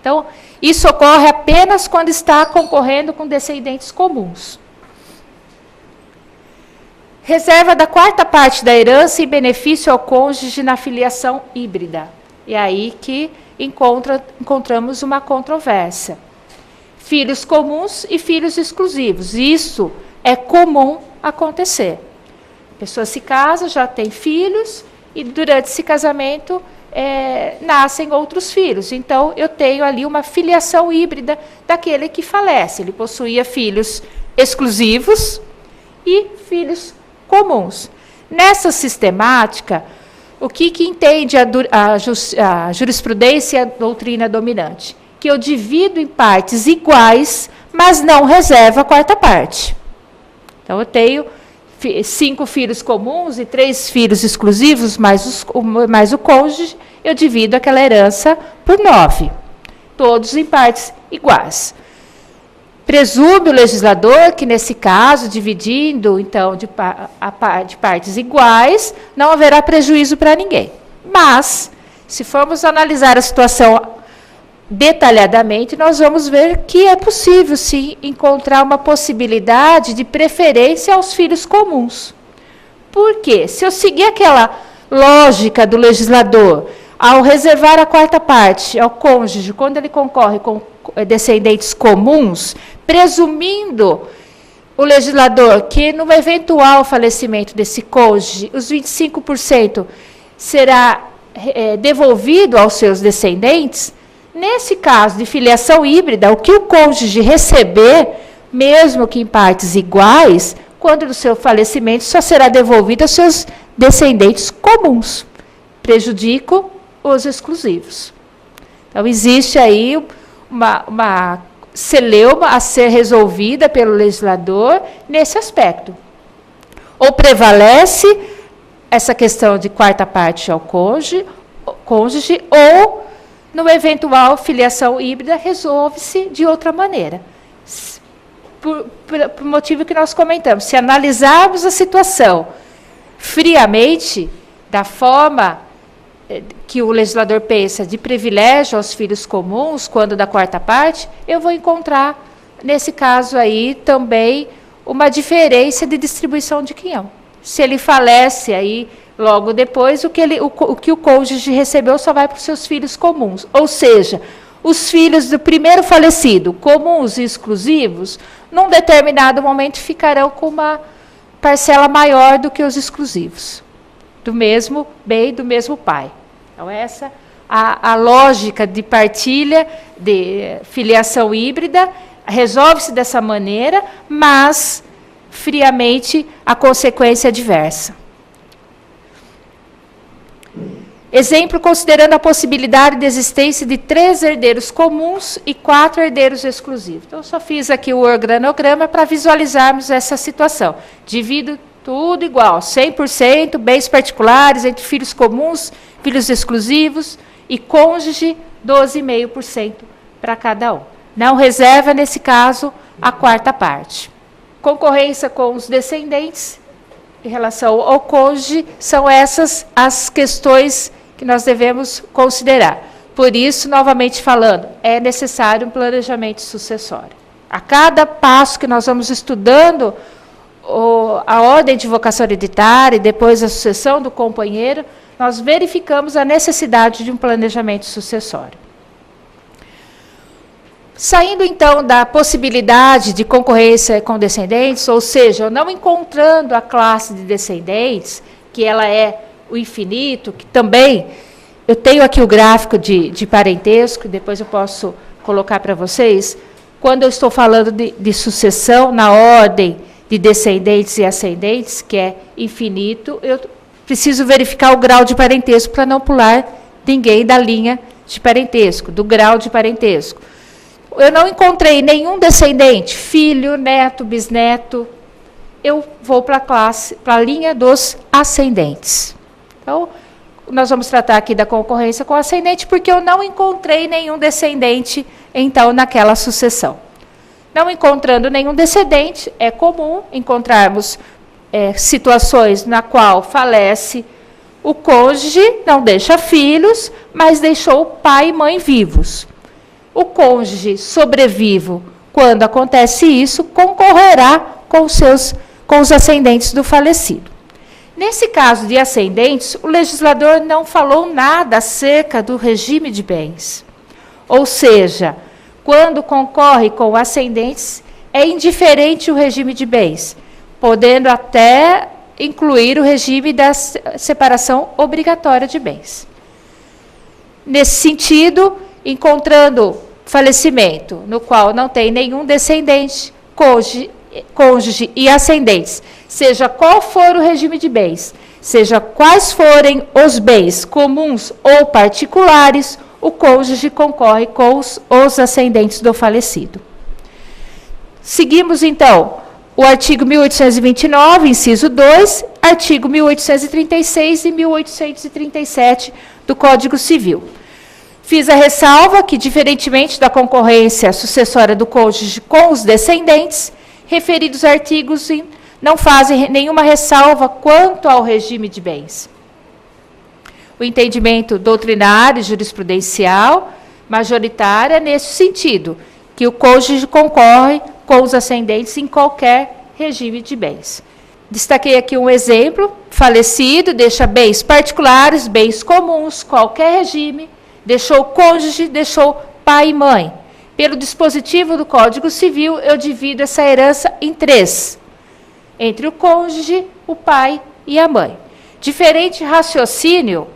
Então, isso ocorre apenas quando está concorrendo com descendentes comuns. Reserva da quarta parte da herança em benefício ao cônjuge na filiação híbrida. É aí que encontramos uma controvérsia. Filhos comuns e filhos exclusivos. Isso é comum acontecer. A pessoa se casa, já tem filhos, e durante esse casamento nascem outros filhos. Então, eu tenho ali uma filiação híbrida daquele que falece. Ele possuía filhos exclusivos e filhos comuns. Nessa sistemática, o que entende a jurisprudência e a doutrina dominante? Que eu divido em partes iguais, mas não reservo a quarta parte. Então, eu tenho 5 filhos comuns e 3 filhos exclusivos, mais o cônjuge, eu divido aquela herança por 9. Todos em partes iguais. Presume o legislador que, nesse caso, dividindo, então, de partes iguais, não haverá prejuízo para ninguém. Mas, se formos analisar a situação detalhadamente, nós vamos ver que é possível, sim, encontrar uma possibilidade de preferência aos filhos comuns. Por quê? Se eu seguir aquela lógica do legislador, ao reservar a quarta parte ao cônjuge, quando ele concorre com descendentes comuns, presumindo o legislador que, no eventual falecimento desse cônjuge, os 25% será devolvido aos seus descendentes, nesse caso de filiação híbrida, o que o cônjuge receber, mesmo que em partes iguais, quando do seu falecimento, só será devolvido aos seus descendentes comuns. Prejudico os exclusivos. Então, existe aí uma celeuma a ser resolvida pelo legislador nesse aspecto. Ou prevalece essa questão de quarta parte ao cônjuge, ou, no eventual filiação híbrida, resolve-se de outra maneira. Por motivo que nós comentamos, se analisarmos a situação friamente, da forma que o legislador pensa de privilégio aos filhos comuns, quando da quarta parte, eu vou encontrar, nesse caso aí, também uma diferença de distribuição de quinhão. Se ele falece aí, logo depois, o que o cônjuge recebeu só vai para os seus filhos comuns. Ou seja, os filhos do primeiro falecido, comuns e exclusivos, num determinado momento ficarão com uma parcela maior do que os exclusivos, do mesmo bem, do mesmo pai. Então, essa a lógica de partilha, de filiação híbrida, resolve-se dessa maneira, mas, friamente, a consequência é diversa. Exemplo, considerando a possibilidade de existência de 3 herdeiros comuns e 4 herdeiros exclusivos. Então, eu só fiz aqui o organograma para visualizarmos essa situação. Divido tudo igual, 100%, bens particulares entre filhos comuns, filhos exclusivos e cônjuge, 12,5% para cada um. Não reserva, nesse caso, a quarta parte. Concorrência com os descendentes, em relação ao cônjuge, são essas as questões que nós devemos considerar. Por isso, novamente falando, é necessário um planejamento sucessório. A cada passo que nós vamos estudando a ordem de vocação hereditária e depois a sucessão do companheiro, nós verificamos a necessidade de um planejamento sucessório. Saindo, então, da possibilidade de concorrência com descendentes, ou seja, não encontrando a classe de descendentes, que ela é o infinito, que também, eu tenho aqui o gráfico de parentesco, depois eu posso colocar para vocês, quando eu estou falando de sucessão na ordem de descendentes e ascendentes, que é infinito, eu preciso verificar o grau de parentesco para não pular ninguém da linha de parentesco, do grau de parentesco. Eu não encontrei nenhum descendente, filho, neto, bisneto, eu vou para a linha dos ascendentes. Então, nós vamos tratar aqui da concorrência com ascendente, porque eu não encontrei nenhum descendente, então, naquela sucessão. Não encontrando nenhum descendente, é comum encontrarmos situações na qual falece o cônjuge, não deixa filhos, mas deixou pai e mãe vivos. O cônjuge sobrevivo, quando acontece isso, concorrerá com os ascendentes do falecido. Nesse caso de ascendentes, o legislador não falou nada acerca do regime de bens. Ou seja, quando concorre com ascendentes, é indiferente o regime de bens, podendo até incluir o regime da separação obrigatória de bens. Nesse sentido, encontrando falecimento, no qual não tem nenhum descendente, cônjuge e ascendentes, seja qual for o regime de bens, seja quais forem os bens comuns ou particulares, o cônjuge concorre com os ascendentes do falecido. Seguimos, então, o artigo 1829, inciso 2, artigo 1836 e 1837 do Código Civil. Fiz a ressalva que, diferentemente da concorrência sucessória do cônjuge com os descendentes, referidos artigos não fazem nenhuma ressalva quanto ao regime de bens. O entendimento doutrinário e jurisprudencial majoritário é nesse sentido, que o cônjuge concorre com os ascendentes em qualquer regime de bens. Destaquei aqui um exemplo, falecido deixa bens particulares, bens comuns, qualquer regime, deixou cônjuge, deixou pai e mãe. Pelo dispositivo do Código Civil, eu divido essa herança em 3, entre o cônjuge, o pai e a mãe. Diferente raciocínio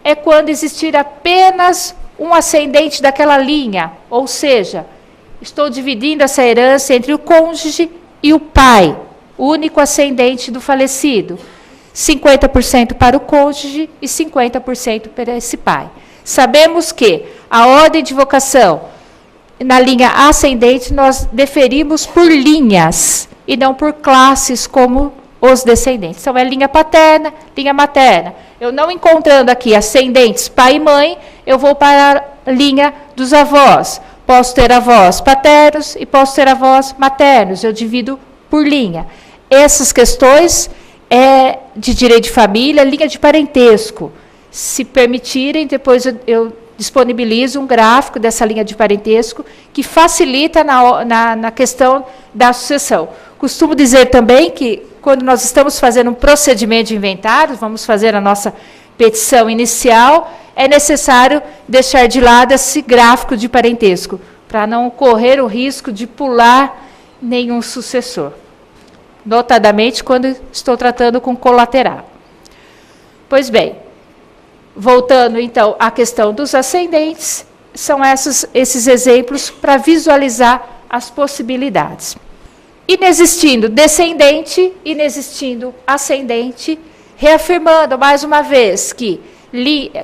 é quando existir apenas um ascendente daquela linha, ou seja, estou dividindo essa herança entre o cônjuge e o pai, o único ascendente do falecido. 50% para o cônjuge e 50% para esse pai. Sabemos que a ordem de vocação, na linha ascendente, nós deferimos por linhas e não por classes como os descendentes. Então, é linha paterna, linha materna. Eu não encontrando aqui ascendentes pai e mãe, eu vou para a linha dos avós. Posso ter avós paternos e posso ter avós maternos. Eu divido por linha. Essas questões de direito de família, linha de parentesco. Se permitirem, depois eu disponibilizo um gráfico dessa linha de parentesco que facilita na questão da sucessão. Costumo dizer também que, quando nós estamos fazendo um procedimento de inventário, vamos fazer a nossa petição inicial, é necessário deixar de lado esse gráfico de parentesco, para não correr o risco de pular nenhum sucessor. Notadamente quando estou tratando com colateral. Pois bem, voltando então à questão dos ascendentes, são esses exemplos para visualizar as possibilidades. Inexistindo descendente, inexistindo ascendente, reafirmando mais uma vez que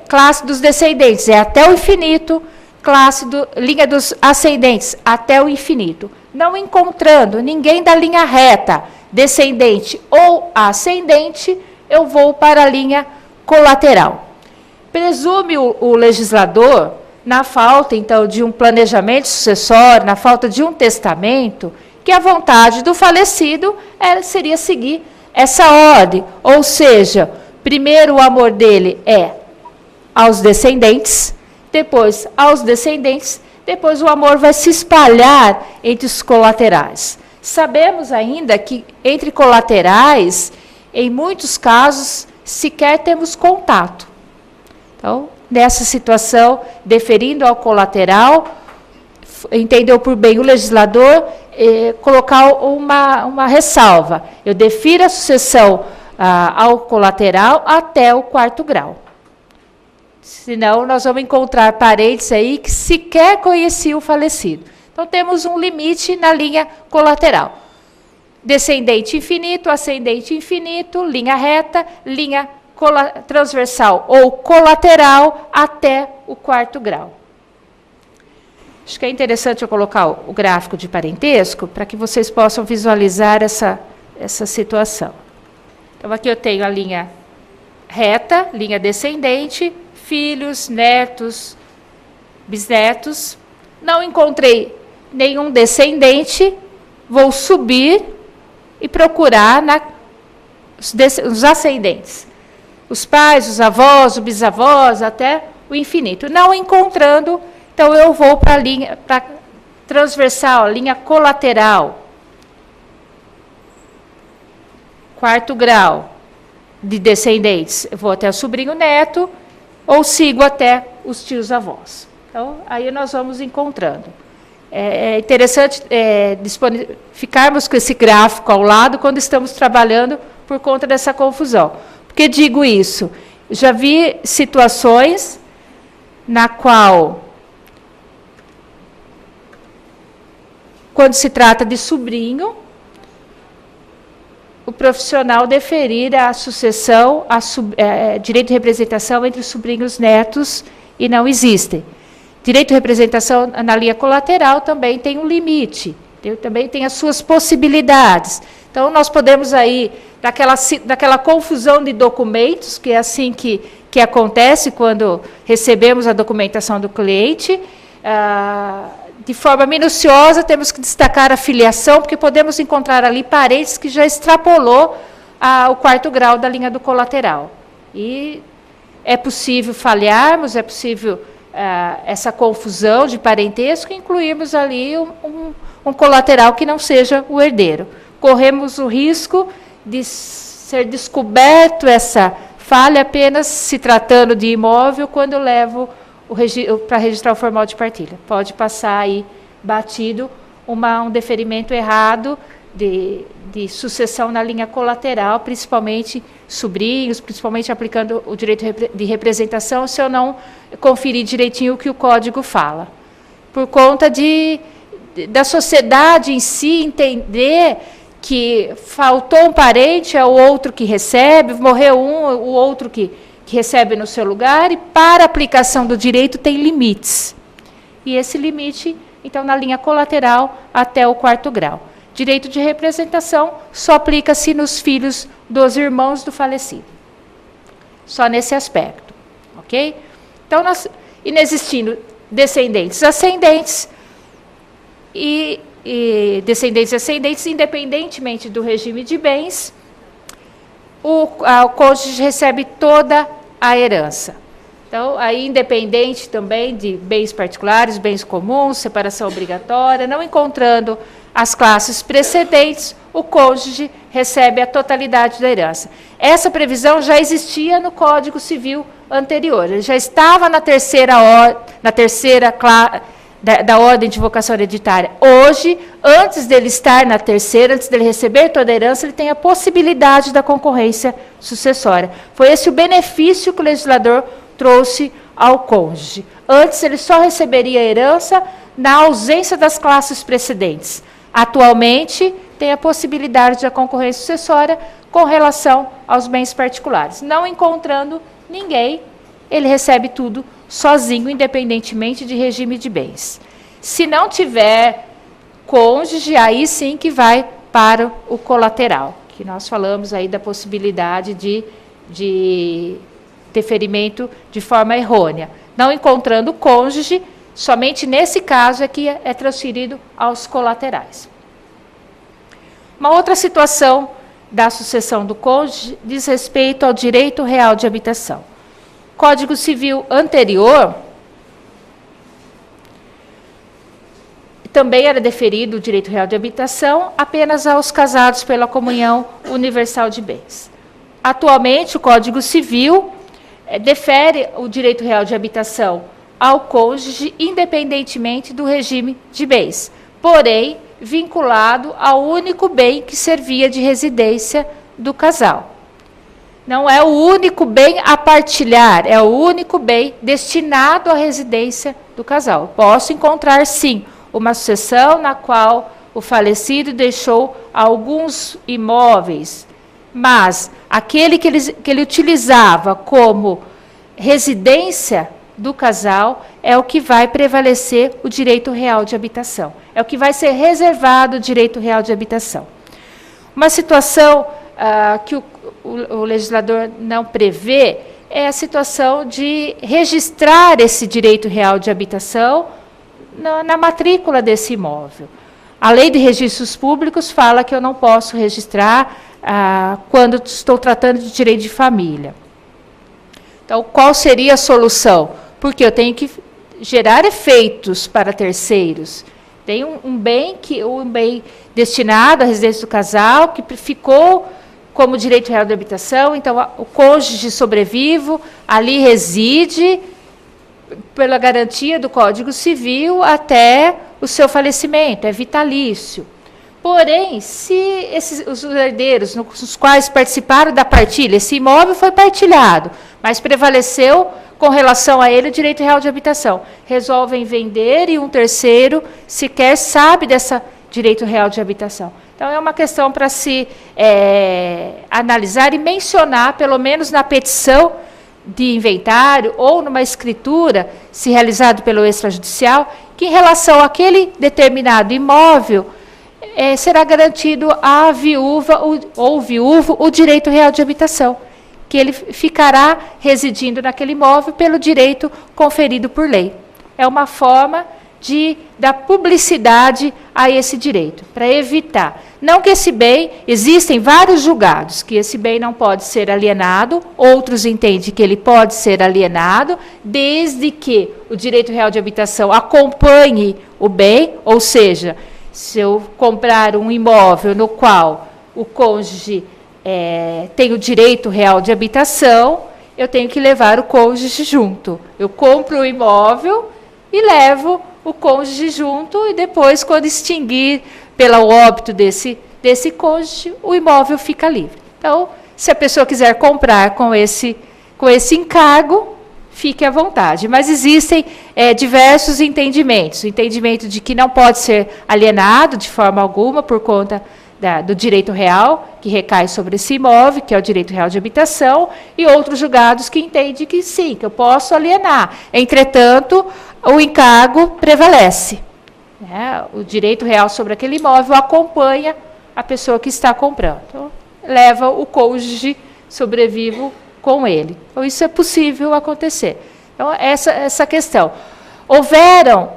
classe dos descendentes é até o infinito, linha dos ascendentes até o infinito. Não encontrando ninguém da linha reta, descendente ou ascendente, eu vou para a linha colateral. Presume o legislador, na falta, então, de um planejamento sucessório, na falta de um testamento, que a vontade do falecido seria seguir essa ordem. Ou seja, primeiro o amor dele é aos descendentes, depois aos descendentes, depois o amor vai se espalhar entre os colaterais. Sabemos ainda que entre colaterais, em muitos casos, sequer temos contato. Então, nessa situação, deferindo ao colateral, entendeu por bem o legislador colocar uma ressalva. Eu defiro a sucessão ao colateral até o 4º grau. Senão, nós vamos encontrar parentes aí que sequer conheciam o falecido. Então, temos um limite na linha colateral. Descendente infinito, ascendente infinito, linha reta, linha transversal ou colateral até o 4º grau. Acho que é interessante eu colocar o gráfico de parentesco para que vocês possam visualizar essa situação. Então, aqui eu tenho a linha reta, linha descendente, filhos, netos, bisnetos. Não encontrei nenhum descendente, vou subir e procurar os ascendentes. Os pais, os avós, os bisavós, até o infinito. Não encontrando, então eu vou para a linha transversal, linha colateral. 4º grau de descendentes. Eu vou até o sobrinho neto, ou sigo até os tios-avós. Então, aí nós vamos encontrando. É interessante ficarmos com esse gráfico ao lado quando estamos trabalhando por conta dessa confusão. Por que digo isso? Já vi situações na qual, quando se trata de sobrinho, o profissional deferir a sucessão, direito de representação entre os sobrinhos netos, e não existe. Direito de representação na linha colateral também tem um limite, também tem as suas possibilidades. Então, nós podemos aí, daquela confusão de documentos, que é assim que acontece quando recebemos a documentação do cliente, de forma minuciosa, temos que destacar a filiação, porque podemos encontrar ali parentes que já extrapolou o 4º grau da linha do colateral. E é possível falharmos, é possível essa confusão de parentesco, incluirmos ali um colateral que não seja o herdeiro. Corremos o risco de ser descoberto essa falha apenas se tratando de imóvel quando eu levo para registrar o formal de partilha. Pode passar aí batido um deferimento errado de sucessão na linha colateral, principalmente sobrinhos, principalmente aplicando o direito de representação, se eu não conferir direitinho o que o código fala. Por conta da sociedade em si entender que faltou um parente, é o outro que recebe, morreu um, o outro que recebe no seu lugar, e para a aplicação do direito tem limites. E esse limite, então, na linha colateral até o 4º grau. Direito de representação só aplica-se nos filhos dos irmãos do falecido. Só nesse aspecto. Ok? Então, inexistindo descendentes ascendentes e descendentes ascendentes, independentemente do regime de bens, o cônjuge recebe toda a herança. Então, aí, independente também de bens particulares, bens comuns, separação obrigatória, não encontrando as classes precedentes, o cônjuge recebe a totalidade da herança. Essa previsão já existia no Código Civil anterior, ele já estava na terceira da ordem de vocação hereditária. Hoje, antes dele estar na terceira, antes dele receber toda a herança, ele tem a possibilidade da concorrência sucessória. Foi esse o benefício que o legislador trouxe ao cônjuge. Antes, ele só receberia a herança na ausência das classes precedentes. Atualmente, tem a possibilidade da concorrência sucessória com relação aos bens particulares. Não encontrando ninguém, ele recebe tudo sozinho, independentemente de regime de bens. Se não tiver cônjuge, aí sim que vai para o colateral, que nós falamos aí da possibilidade de deferimento de forma errônea. Não encontrando cônjuge, somente nesse caso é que é transferido aos colaterais. Uma outra situação da sucessão do cônjuge diz respeito ao direito real de habitação. Código Civil anterior também era deferido o direito real de habitação apenas aos casados pela comunhão universal de bens. Atualmente, o Código Civil defere o direito real de habitação ao cônjuge, independentemente do regime de bens, porém, vinculado ao único bem que servia de residência do casal. Não é o único bem a partilhar, é o único bem destinado à residência do casal. Posso encontrar, sim, uma sucessão na qual o falecido deixou alguns imóveis, mas aquele que ele utilizava como residência do casal é o que vai prevalecer o direito real de habitação. É o que vai ser reservado o direito real de habitação. Uma situação que o legislador não prevê é a situação de registrar esse direito real de habitação na matrícula desse imóvel. A Lei de Registros Públicos fala que eu não posso registrar quando estou tratando de direito de família. Então, qual seria a solução? Porque eu tenho que gerar efeitos para terceiros. Tem um bem destinado à residência do casal, que ficou como direito real de habitação, então o cônjuge sobrevivo ali reside pela garantia do Código Civil até o seu falecimento, é vitalício. Porém, se os herdeiros nos quais participaram da partilha, esse imóvel foi partilhado, mas prevaleceu com relação a ele o direito real de habitação, resolvem vender e um terceiro sequer sabe desse direito real de habitação. Então, é uma questão para se analisar e mencionar, pelo menos na petição de inventário ou numa escritura, se realizado pelo extrajudicial, que em relação àquele determinado imóvel, será garantido à viúva ou viúvo o direito real de habitação, que ele ficará residindo naquele imóvel pelo direito conferido por lei. É uma forma de dar publicidade a esse direito, para evitar. Não que esse bem, existem vários julgados, que esse bem não pode ser alienado, outros entendem que ele pode ser alienado, desde que o direito real de habitação acompanhe o bem, ou seja, se eu comprar um imóvel no qual o cônjuge tem o direito real de habitação, eu tenho que levar o cônjuge junto. Eu compro o imóvel e levo o cônjuge junto, e depois, quando extinguir pelo óbito desse cônjuge, o imóvel fica livre. Então, se a pessoa quiser comprar com esse encargo, fique à vontade. Mas existem diversos entendimentos. O entendimento de que não pode ser alienado de forma alguma por conta do direito real, que recai sobre esse imóvel, que é o direito real de habitação, e outros julgados que entendem que sim, que eu posso alienar. Entretanto, o encargo prevalece. O direito real sobre aquele imóvel acompanha a pessoa que está comprando. Então, leva o cônjuge sobrevivo com ele. Então, isso é possível acontecer. Então, essa questão. Houveram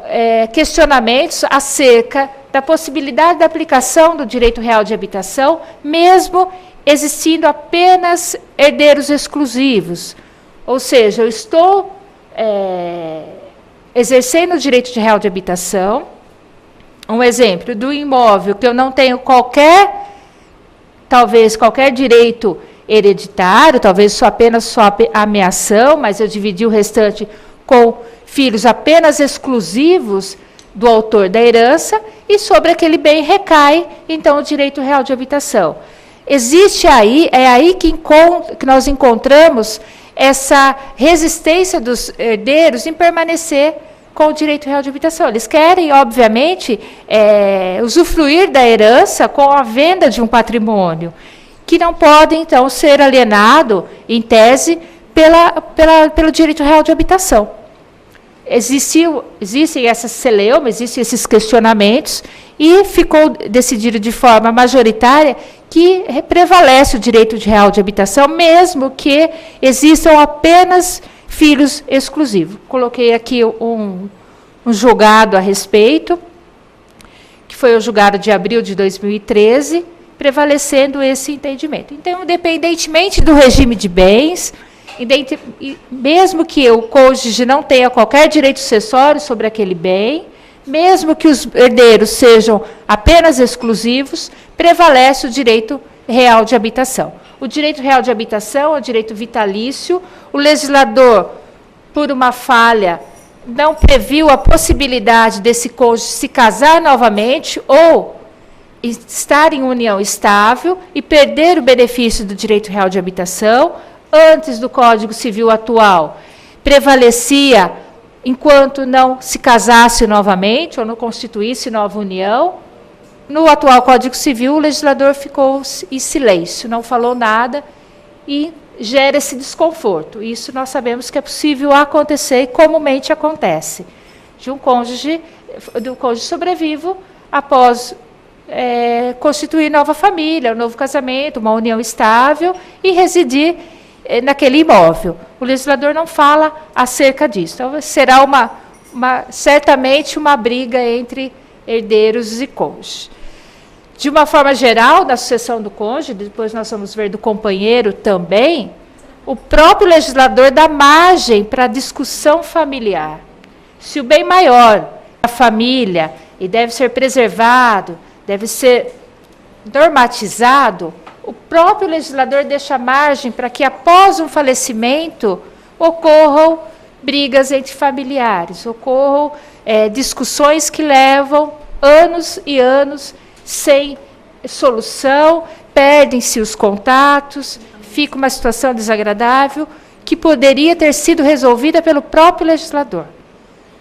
questionamentos acerca da possibilidade da aplicação do direito real de habitação, mesmo existindo apenas herdeiros exclusivos. Ou seja, eu estou exercendo o direito de real de habitação. Um exemplo do imóvel que eu não tenho talvez qualquer direito hereditário, talvez apenas só ameação, mas eu dividi o restante com filhos apenas exclusivos do autor da herança, e sobre aquele bem recai, então, o direito real de habitação. Existe aí, é aí que nós encontramos essa resistência dos herdeiros em permanecer com o direito real de habitação. Eles querem, obviamente, usufruir da herança com a venda de um patrimônio, que não pode, então, ser alienado, em tese, pelo direito real de habitação. Existem essas celeumas, existem esses questionamentos, e ficou decidido de forma majoritária que prevalece o direito real de habitação, mesmo que existam apenas filhos exclusivos. Coloquei aqui um julgado a respeito, que foi o julgado de abril de 2013, prevalecendo esse entendimento. Então, independentemente do regime de bens, mesmo que o cônjuge não tenha qualquer direito sucessório sobre aquele bem, mesmo que os herdeiros sejam apenas exclusivos, prevalece o direito real de habitação. O direito real de habitação é o direito vitalício. O legislador, por uma falha, não previu a possibilidade desse cônjuge se casar novamente ou estar em união estável e perder o benefício do direito real de habitação. Antes do Código Civil atual, prevalecia enquanto não se casasse novamente ou não constituísse nova união. No atual Código Civil, o legislador ficou em silêncio, não falou nada e gera esse desconforto. Isso nós sabemos que é possível acontecer e comumente acontece. Do cônjuge sobrevivo após constituir nova família, um novo casamento, uma união estável e residir naquele imóvel. O legislador não fala acerca disso. Então, será certamente uma briga entre herdeiros e cônjuges. De uma forma geral, na sucessão do cônjuge, depois nós vamos ver do companheiro também, o próprio legislador dá margem para a discussão familiar. Se o bem maior é a família e deve ser preservado, deve ser normatizado, o próprio legislador deixa margem para que, após um falecimento, ocorram brigas entre familiares, ocorram discussões que levam anos e anos sem solução, perdem-se os contatos, fica uma situação desagradável que poderia ter sido resolvida pelo próprio legislador.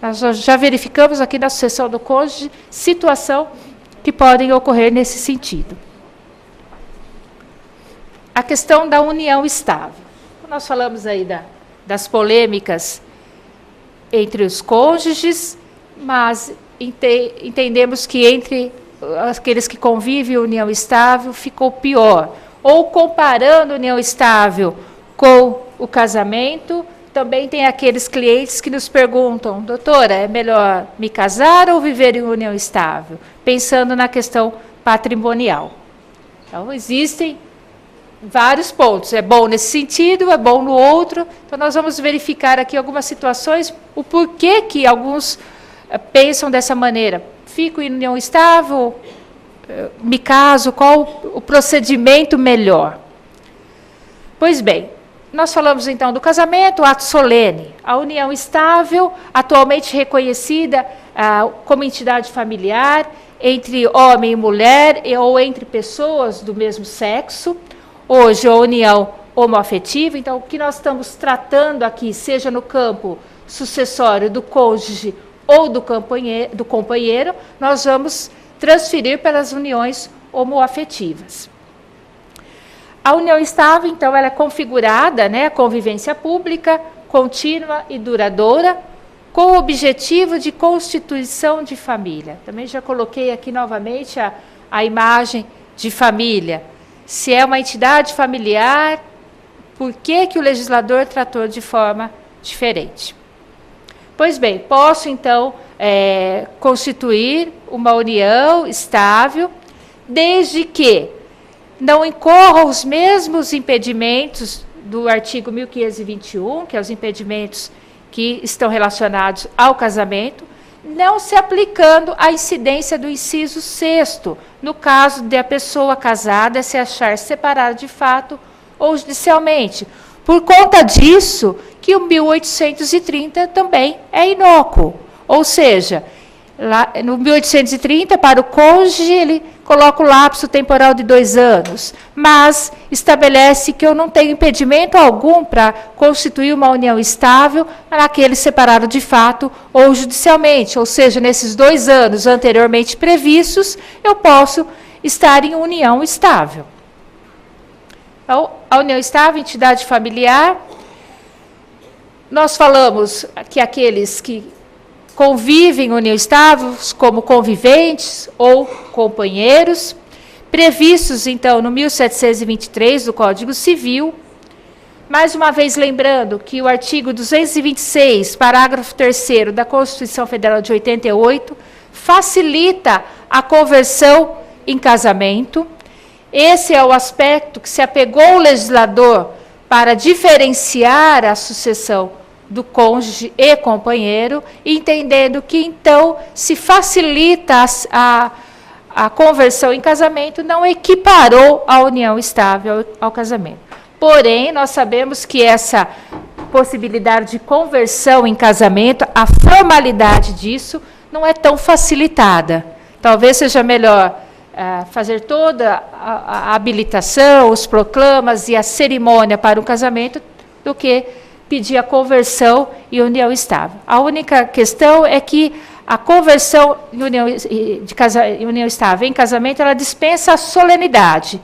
Nós já verificamos aqui na sucessão do cônjuge situação que podem ocorrer nesse sentido. A questão da união estável. Nós falamos aí das polêmicas entre os cônjuges, mas entendemos que entre aqueles que convivem em união estável ficou pior. Ou comparando união estável com o casamento, também tem aqueles clientes que nos perguntam, doutora, é melhor me casar ou viver em união estável? Pensando na questão patrimonial. Então, existem vários pontos. É bom nesse sentido, é bom no outro. Então, nós vamos verificar aqui algumas situações, o porquê que alguns pensam dessa maneira. Fico em união estável, me caso, qual o procedimento melhor? Pois bem, nós falamos então do casamento, ato solene, a união estável, atualmente reconhecida como entidade familiar entre homem e mulher ou entre pessoas do mesmo sexo. Hoje, a união homoafetiva. Então, o que nós estamos tratando aqui, seja no campo sucessório do cônjuge ou do companheiro, nós vamos transferir para as uniões homoafetivas. A união estável, então, ela é configurada, a convivência pública, contínua e duradoura, com o objetivo de constituição de família. Também já coloquei aqui novamente a imagem de família. Se é uma entidade familiar, por que o legislador tratou de forma diferente? Pois bem, posso, então, constituir uma união estável, desde que não incorram os mesmos impedimentos do artigo 1521, que é os impedimentos que estão relacionados ao casamento, não se aplicando a incidência do inciso 6º, no caso de a pessoa casada se achar separada de fato ou judicialmente. Por conta disso, que o 1830 também é inócuo. Ou seja, lá no 1830, para o cônjuge, ele coloca o lapso temporal de 2 anos, mas estabelece que eu não tenho impedimento algum para constituir uma união estável naquele separado de fato ou judicialmente. Ou seja, nesses 2 anos anteriormente previstos, eu posso estar em união estável. Então, a união estável, entidade familiar, nós falamos que aqueles que convivem em união estável, como conviventes ou companheiros, previstos, então, no 1723 do Código Civil. Mais uma vez lembrando que o artigo 226, parágrafo 3º da Constituição Federal de 88, facilita a conversão em casamento. Esse é o aspecto que se apegou o legislador para diferenciar a sucessão do cônjuge e companheiro, entendendo que, então, se facilita a conversão em casamento, não equiparou a união estável ao casamento. Porém, nós sabemos que essa possibilidade de conversão em casamento, a formalidade disso, não é tão facilitada. Talvez seja melhor fazer toda a habilitação, os proclamas e a cerimônia para o casamento, do que pedir a conversão e união estável. A única questão é que a conversão em união estável em casamento, ela dispensa a solenidade,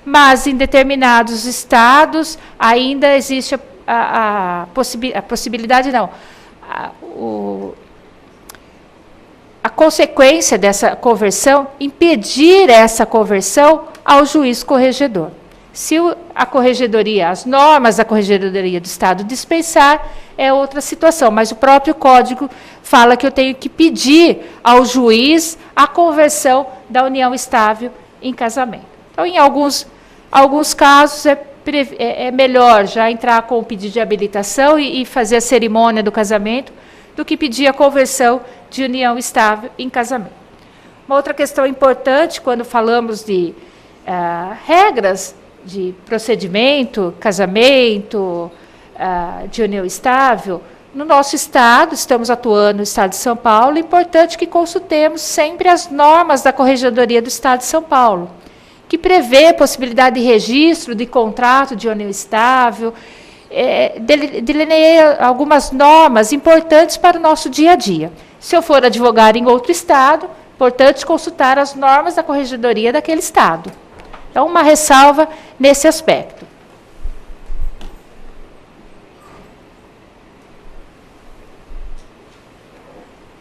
mas em determinados estados ainda existe a possibilidade, não, a consequência dessa conversão, impedir essa conversão ao juiz corregedor. Se a corregedoria, as normas da corregedoria do Estado dispensar, é outra situação, mas o próprio Código fala que eu tenho que pedir ao juiz a conversão da união estável em casamento. Então, em alguns casos, é melhor já entrar com o pedido de habilitação e fazer a cerimônia do casamento, do que pedir a conversão de união estável em casamento. Uma outra questão importante, quando falamos de regras de procedimento, casamento, de união estável, no nosso Estado, estamos atuando no Estado de São Paulo, é importante que consultemos sempre as normas da Corregedoria do Estado de São Paulo, que prevê a possibilidade de registro de contrato de união estável, delineia algumas normas importantes para o nosso dia a dia. Se eu for advogado em outro Estado, é importante consultar as normas da Corregedoria daquele Estado. Então, uma ressalva nesse aspecto.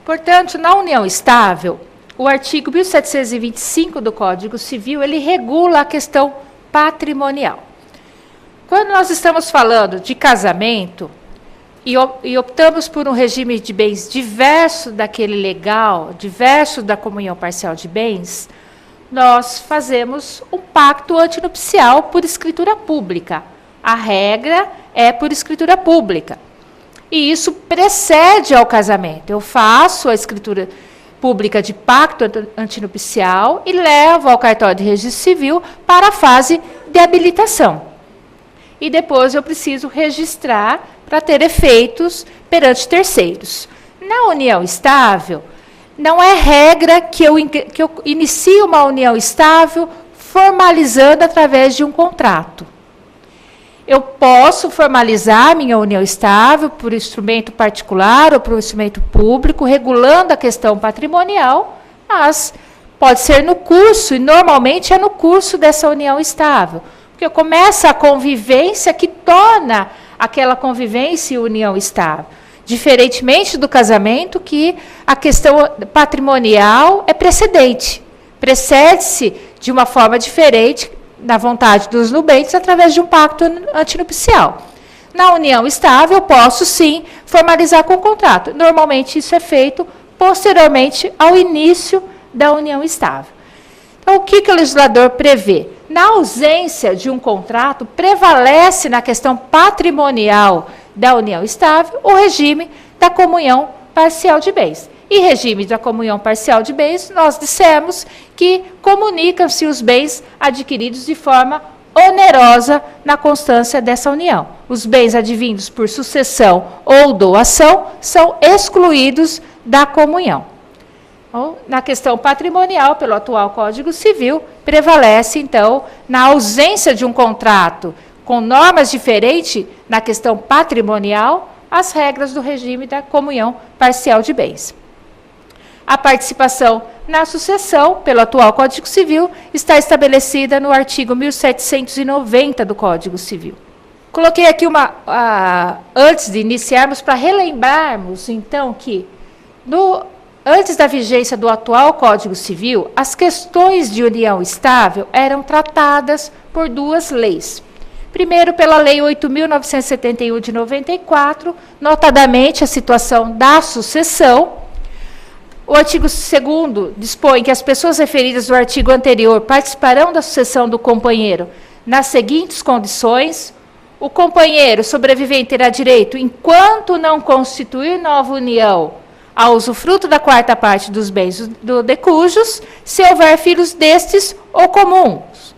Portanto, na união estável, o artigo 1725 do Código Civil, ele regula a questão patrimonial. Quando nós estamos falando de casamento e optamos por um regime de bens diverso daquele legal, diverso da comunhão parcial de bens, nós fazemos um pacto antinupcial por escritura pública. A regra é por escritura pública. E isso precede ao casamento. Eu faço a escritura pública de pacto antinupcial e levo ao cartório de registro civil para a fase de habilitação. e depois eu preciso registrar para ter efeitos perante terceiros. Na união estável, não é regra que eu inicie uma união estável formalizando através de um contrato. Eu posso formalizar minha união estável por instrumento particular ou por instrumento público, regulando a questão patrimonial, mas pode ser no curso, e normalmente é no curso dessa união estável, porque começa a convivência que torna aquela convivência e união estável. Diferentemente do casamento, que a questão patrimonial é precedente, precede-se de uma forma diferente, na vontade dos nubentes, através de um pacto antinupcial. Na união estável, eu posso, sim, formalizar com contrato. Normalmente, isso é feito posteriormente ao início da união estável. Então, o que o legislador prevê? Na ausência de um contrato, prevalece na questão patrimonial da união estável o regime da comunhão parcial de bens. E regime da comunhão parcial de bens, nós dissemos que comunicam-se os bens adquiridos de forma onerosa na constância dessa união. Os bens advindos por sucessão ou doação são excluídos da comunhão. Então, na questão patrimonial, pelo atual Código Civil, prevalece, então, na ausência de um contrato com normas diferentes na questão patrimonial, as regras do regime da comunhão parcial de bens. A participação na sucessão, pelo atual Código Civil, está estabelecida no artigo 1790 do Código Civil. Coloquei aqui antes de iniciarmos, para relembrarmos, então, que antes da vigência do atual Código Civil, as questões de união estável eram tratadas por duas leis. Primeiro, pela Lei 8.971 de 94, notadamente a situação da sucessão. O artigo 2º dispõe que as pessoas referidas no artigo anterior participarão da sucessão do companheiro nas seguintes condições: o companheiro sobrevivente terá direito, enquanto não constituir nova união, ao usufruto da quarta parte dos bens do decujus, se houver filhos destes ou comuns.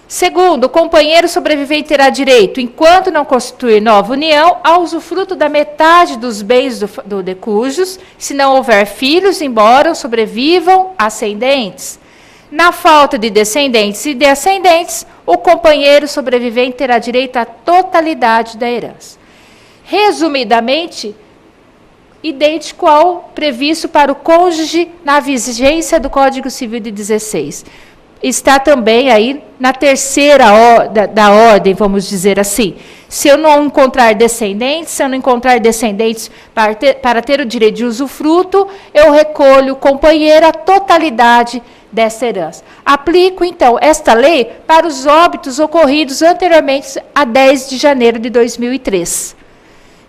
Segundo, o companheiro sobrevivente terá direito, enquanto não constituir nova união, ao usufruto da metade dos bens do decujus, se não houver filhos, embora sobrevivam ascendentes. Na falta de descendentes e descendentes, o companheiro sobrevivente terá direito à totalidade da herança. Resumidamente, idêntico ao previsto para o cônjuge na vigência do Código Civil de 16. Está também aí na terceira da ordem, vamos dizer assim. Se eu não encontrar descendentes, para ter o direito de usufruto, eu recolho o companheiro a totalidade dessa herança. Aplico, então, esta lei para os óbitos ocorridos anteriormente a 10 de janeiro de 2003.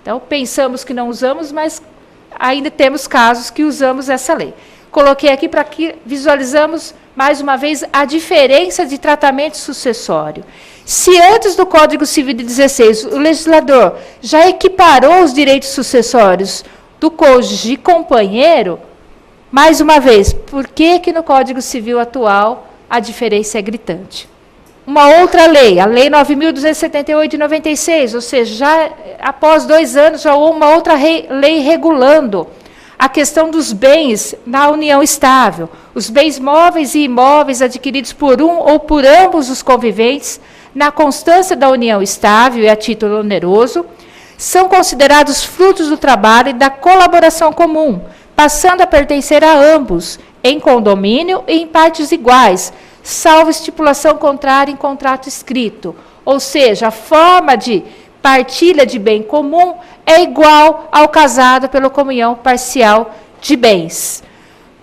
Então, pensamos que não usamos, mas ainda temos casos que usamos essa lei. Coloquei aqui para que visualizamos, mais uma vez, a diferença de tratamento sucessório. Se antes do Código Civil de 16, o legislador já equiparou os direitos sucessórios do cônjuge e companheiro, mais uma vez, por que no Código Civil atual a diferença é gritante? Uma outra lei, a Lei 9.278 de 96, ou seja, já após 2 anos, já houve uma outra lei regulando a questão dos bens na união estável. Os bens móveis e imóveis adquiridos por um ou por ambos os conviventes na constância da união estável e a título oneroso são considerados frutos do trabalho e da colaboração comum, passando a pertencer a ambos, em condomínio e em partes iguais, salvo estipulação contrária em contrato escrito. Ou seja, a forma de partilha de bem comum é igual ao casado pela comunhão parcial de bens.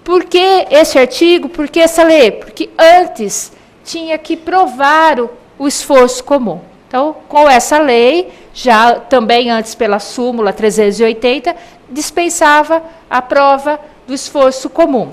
Por que esse artigo? Por que essa lei? Porque antes tinha que provar o esforço comum. Então, com essa lei, já também antes pela súmula 380, dispensava a prova do esforço comum.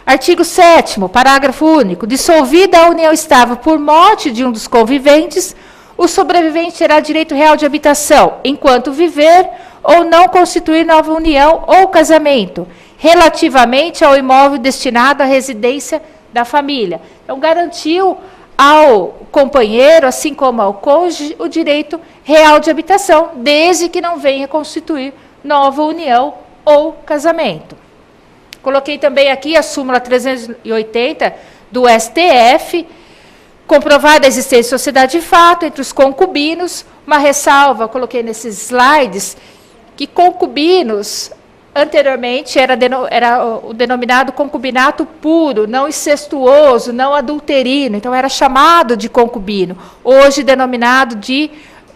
Artigo 7º, parágrafo único. Dissolvida a união estável por morte de um dos conviventes, o sobrevivente terá direito real de habitação, enquanto viver ou não constituir nova união ou casamento, relativamente ao imóvel destinado à residência da família. Então, garantiu ao companheiro, assim como ao cônjuge, o direito real de habitação, desde que não venha constituir nova união ou casamento. Coloquei também aqui a súmula 380 do STF, comprovada a existência de sociedade de fato entre os concubinos, uma ressalva, coloquei nesses slides, que concubinos, anteriormente, era o denominado concubinato puro, não incestuoso, não adulterino, então era chamado de concubino, hoje denominado de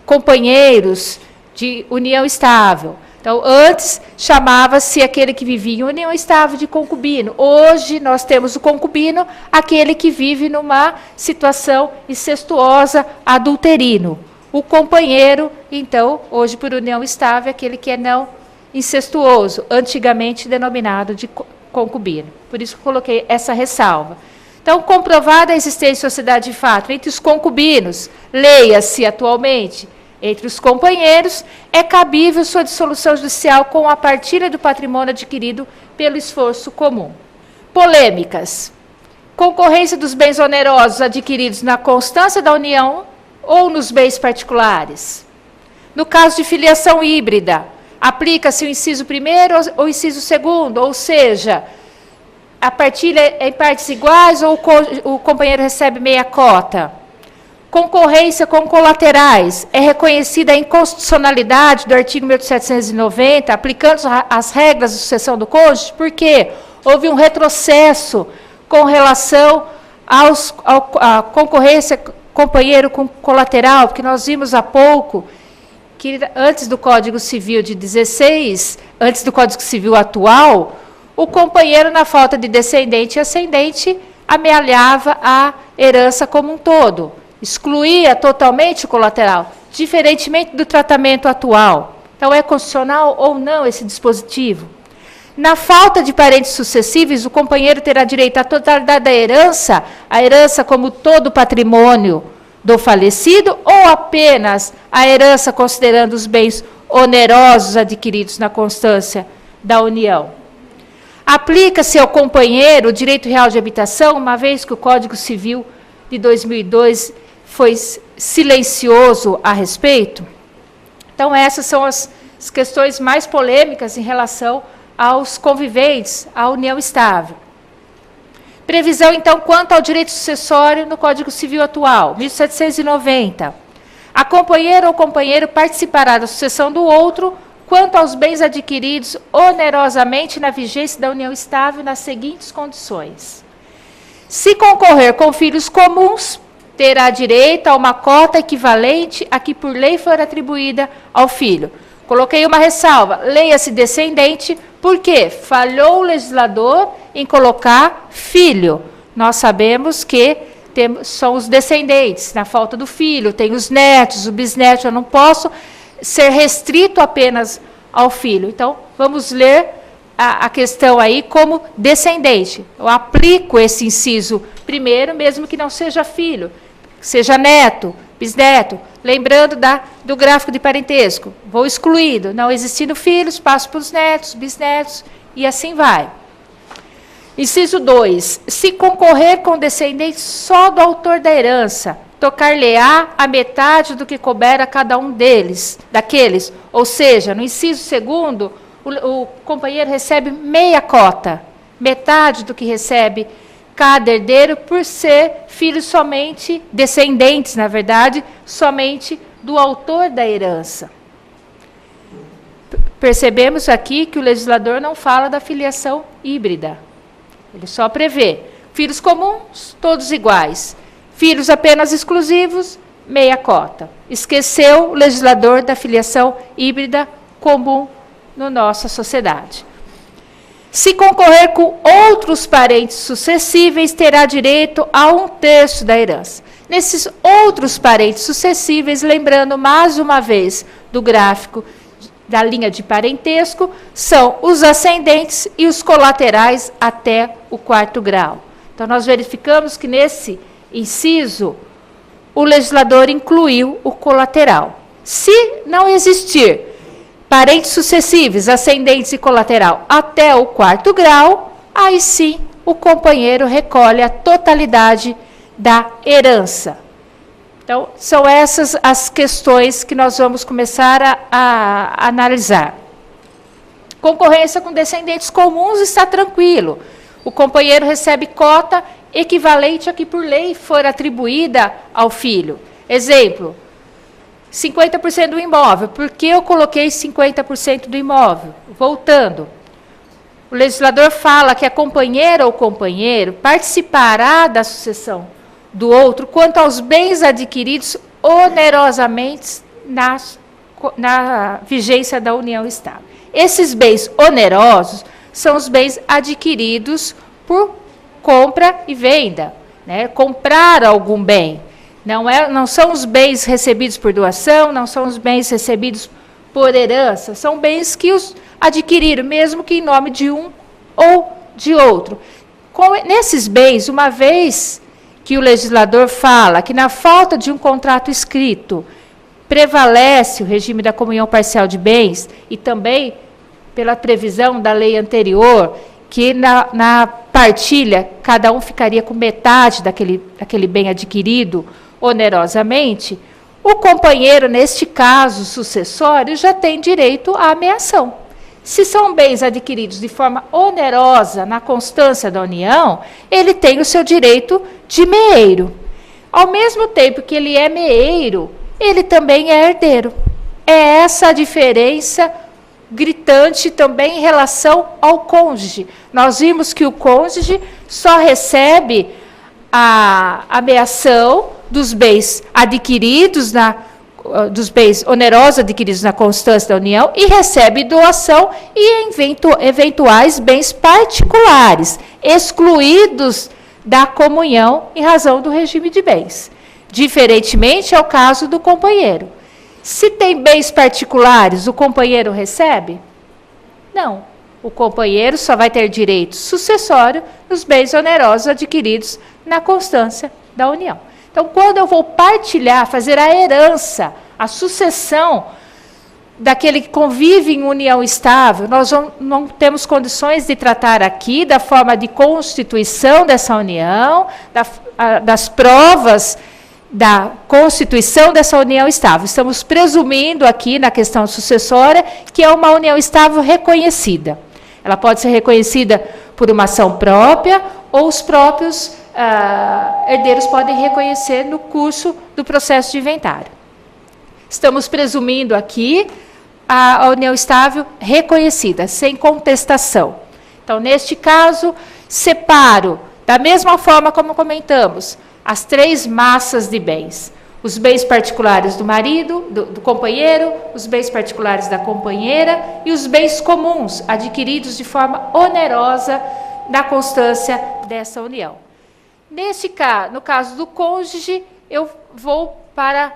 companheiros de união estável. Então, antes chamava-se aquele que vivia em união estável de concubino. Hoje nós temos o concubino, aquele que vive numa situação incestuosa, adulterino. O companheiro, então, hoje por união estável, aquele que é não incestuoso, antigamente denominado de concubino. Por isso que coloquei essa ressalva. Então, comprovada a existência de sociedade de fato entre os concubinos, leia-se atualmente, entre os companheiros, é cabível sua dissolução judicial com a partilha do patrimônio adquirido pelo esforço comum. Polêmicas. Concorrência dos bens onerosos adquiridos na constância da união ou nos bens particulares. No caso de filiação híbrida, aplica-se o inciso 1º ou o inciso 2º, ou seja, a partilha é em partes iguais ou o companheiro recebe meia cota. Concorrência com colaterais. É reconhecida a inconstitucionalidade do artigo 1790, aplicando as regras de sucessão do cônjuge, porque houve um retrocesso com relação à concorrência companheiro com colateral, porque nós vimos há pouco que antes do Código Civil de 16, antes do Código Civil atual, o companheiro, na falta de descendente e ascendente, amealhava a herança como um todo. Excluía totalmente o colateral, diferentemente do tratamento atual. Então, é constitucional ou não esse dispositivo? Na falta de parentes sucessíveis, o companheiro terá direito à totalidade da herança, a herança como todo o patrimônio do falecido, ou apenas a herança considerando os bens onerosos adquiridos na constância da união? Aplica-se ao companheiro o direito real de habitação, uma vez que o Código Civil de 2002 foi silencioso a respeito? Então, essas são as questões mais polêmicas em relação aos conviventes, à união estável. Previsão, então, quanto ao direito sucessório no Código Civil atual, 1790. A companheira ou companheiro participará da sucessão do outro quanto aos bens adquiridos onerosamente na vigência da união estável nas seguintes condições. Se concorrer com filhos comuns, terá direito a uma cota equivalente a que por lei for atribuída ao filho. Coloquei uma ressalva, leia-se descendente, porque falhou o legislador em colocar filho. Nós sabemos que são os descendentes, na falta do filho, tem os netos, o bisneto, eu não posso ser restrito apenas ao filho. Então, vamos ler a questão aí como descendente. Eu aplico esse inciso primeiro, mesmo que não seja filho, seja neto, bisneto, lembrando do gráfico de parentesco. Vou excluindo, não existindo filhos, passo para os netos, bisnetos, e assim vai. Inciso 2. Se concorrer com descendentes só do autor da herança, tocar-lhe-á a metade do que couber a cada um daqueles. Ou seja, no inciso 2º, o companheiro recebe meia cota, metade do que recebe cada herdeiro, por ser filho somente, descendentes, na verdade, somente do autor da herança. Percebemos aqui que o legislador não fala da filiação híbrida. Ele só prevê filhos comuns, todos iguais. Filhos apenas exclusivos, meia cota. Esqueceu o legislador da filiação híbrida comum na nossa sociedade. Se concorrer com outros parentes sucessíveis, terá direito a 1/3 da herança. Nesses outros parentes sucessíveis, lembrando mais uma vez do gráfico da linha de parentesco, são os ascendentes e os colaterais até o 4º grau. Então, nós verificamos que nesse inciso, o legislador incluiu o colateral. Se não existir parentes sucessíveis, ascendentes e colateral até o 4º grau, aí sim o companheiro recolhe a totalidade da herança. Então, são essas as questões que nós vamos começar a analisar. Concorrência com descendentes comuns está tranquilo. O companheiro recebe cota equivalente a que por lei for atribuída ao filho. Exemplo, 50% do imóvel. Por que eu coloquei 50% do imóvel? Voltando. O legislador fala que a companheira ou companheiro participará da sucessão do outro quanto aos bens adquiridos onerosamente na vigência da união estável. Esses bens onerosos são os bens adquiridos por compra e venda, né? Comprar algum bem. Não são os bens recebidos por doação, não são os bens recebidos por herança, são bens que os adquiriram, mesmo que em nome de um ou de outro. Nesses bens, uma vez que o legislador fala que na falta de um contrato escrito prevalece o regime da comunhão parcial de bens e também pela previsão da lei anterior, que na partilha cada um ficaria com metade daquele bem adquirido onerosamente, o companheiro, neste caso sucessório, já tem direito à ameação. Se são bens adquiridos de forma onerosa na constância da união, ele tem o seu direito de meeiro. Ao mesmo tempo que ele é meeiro, ele também é herdeiro. É essa a diferença gritante também em relação ao cônjuge. Nós vimos que o cônjuge só recebe a ameação dos bens adquiridos dos bens onerosos adquiridos na constância da união e recebe doação e eventuais bens particulares, excluídos da comunhão em razão do regime de bens. Diferentemente é o caso do companheiro. Se tem bens particulares, o companheiro recebe? Não. O companheiro só vai ter direito sucessório nos bens onerosos adquiridos na constância da união. Então, quando eu vou partilhar, fazer a herança, a sucessão daquele que convive em união estável, nós não temos condições de tratar aqui da forma de constituição dessa união, das provas da constituição dessa união estável. Estamos presumindo aqui, na questão sucessória, que é uma união estável reconhecida. Ela pode ser reconhecida por uma ação própria ou os próprios herdeiros podem reconhecer no curso do processo de inventário. Estamos presumindo aqui a união estável reconhecida, sem contestação. Então, neste caso, separo, da mesma forma como comentamos, as três massas de bens. Os bens particulares do marido, do companheiro, os bens particulares da companheira e os bens comuns, adquiridos de forma onerosa na constância dessa união. No caso do cônjuge, eu vou para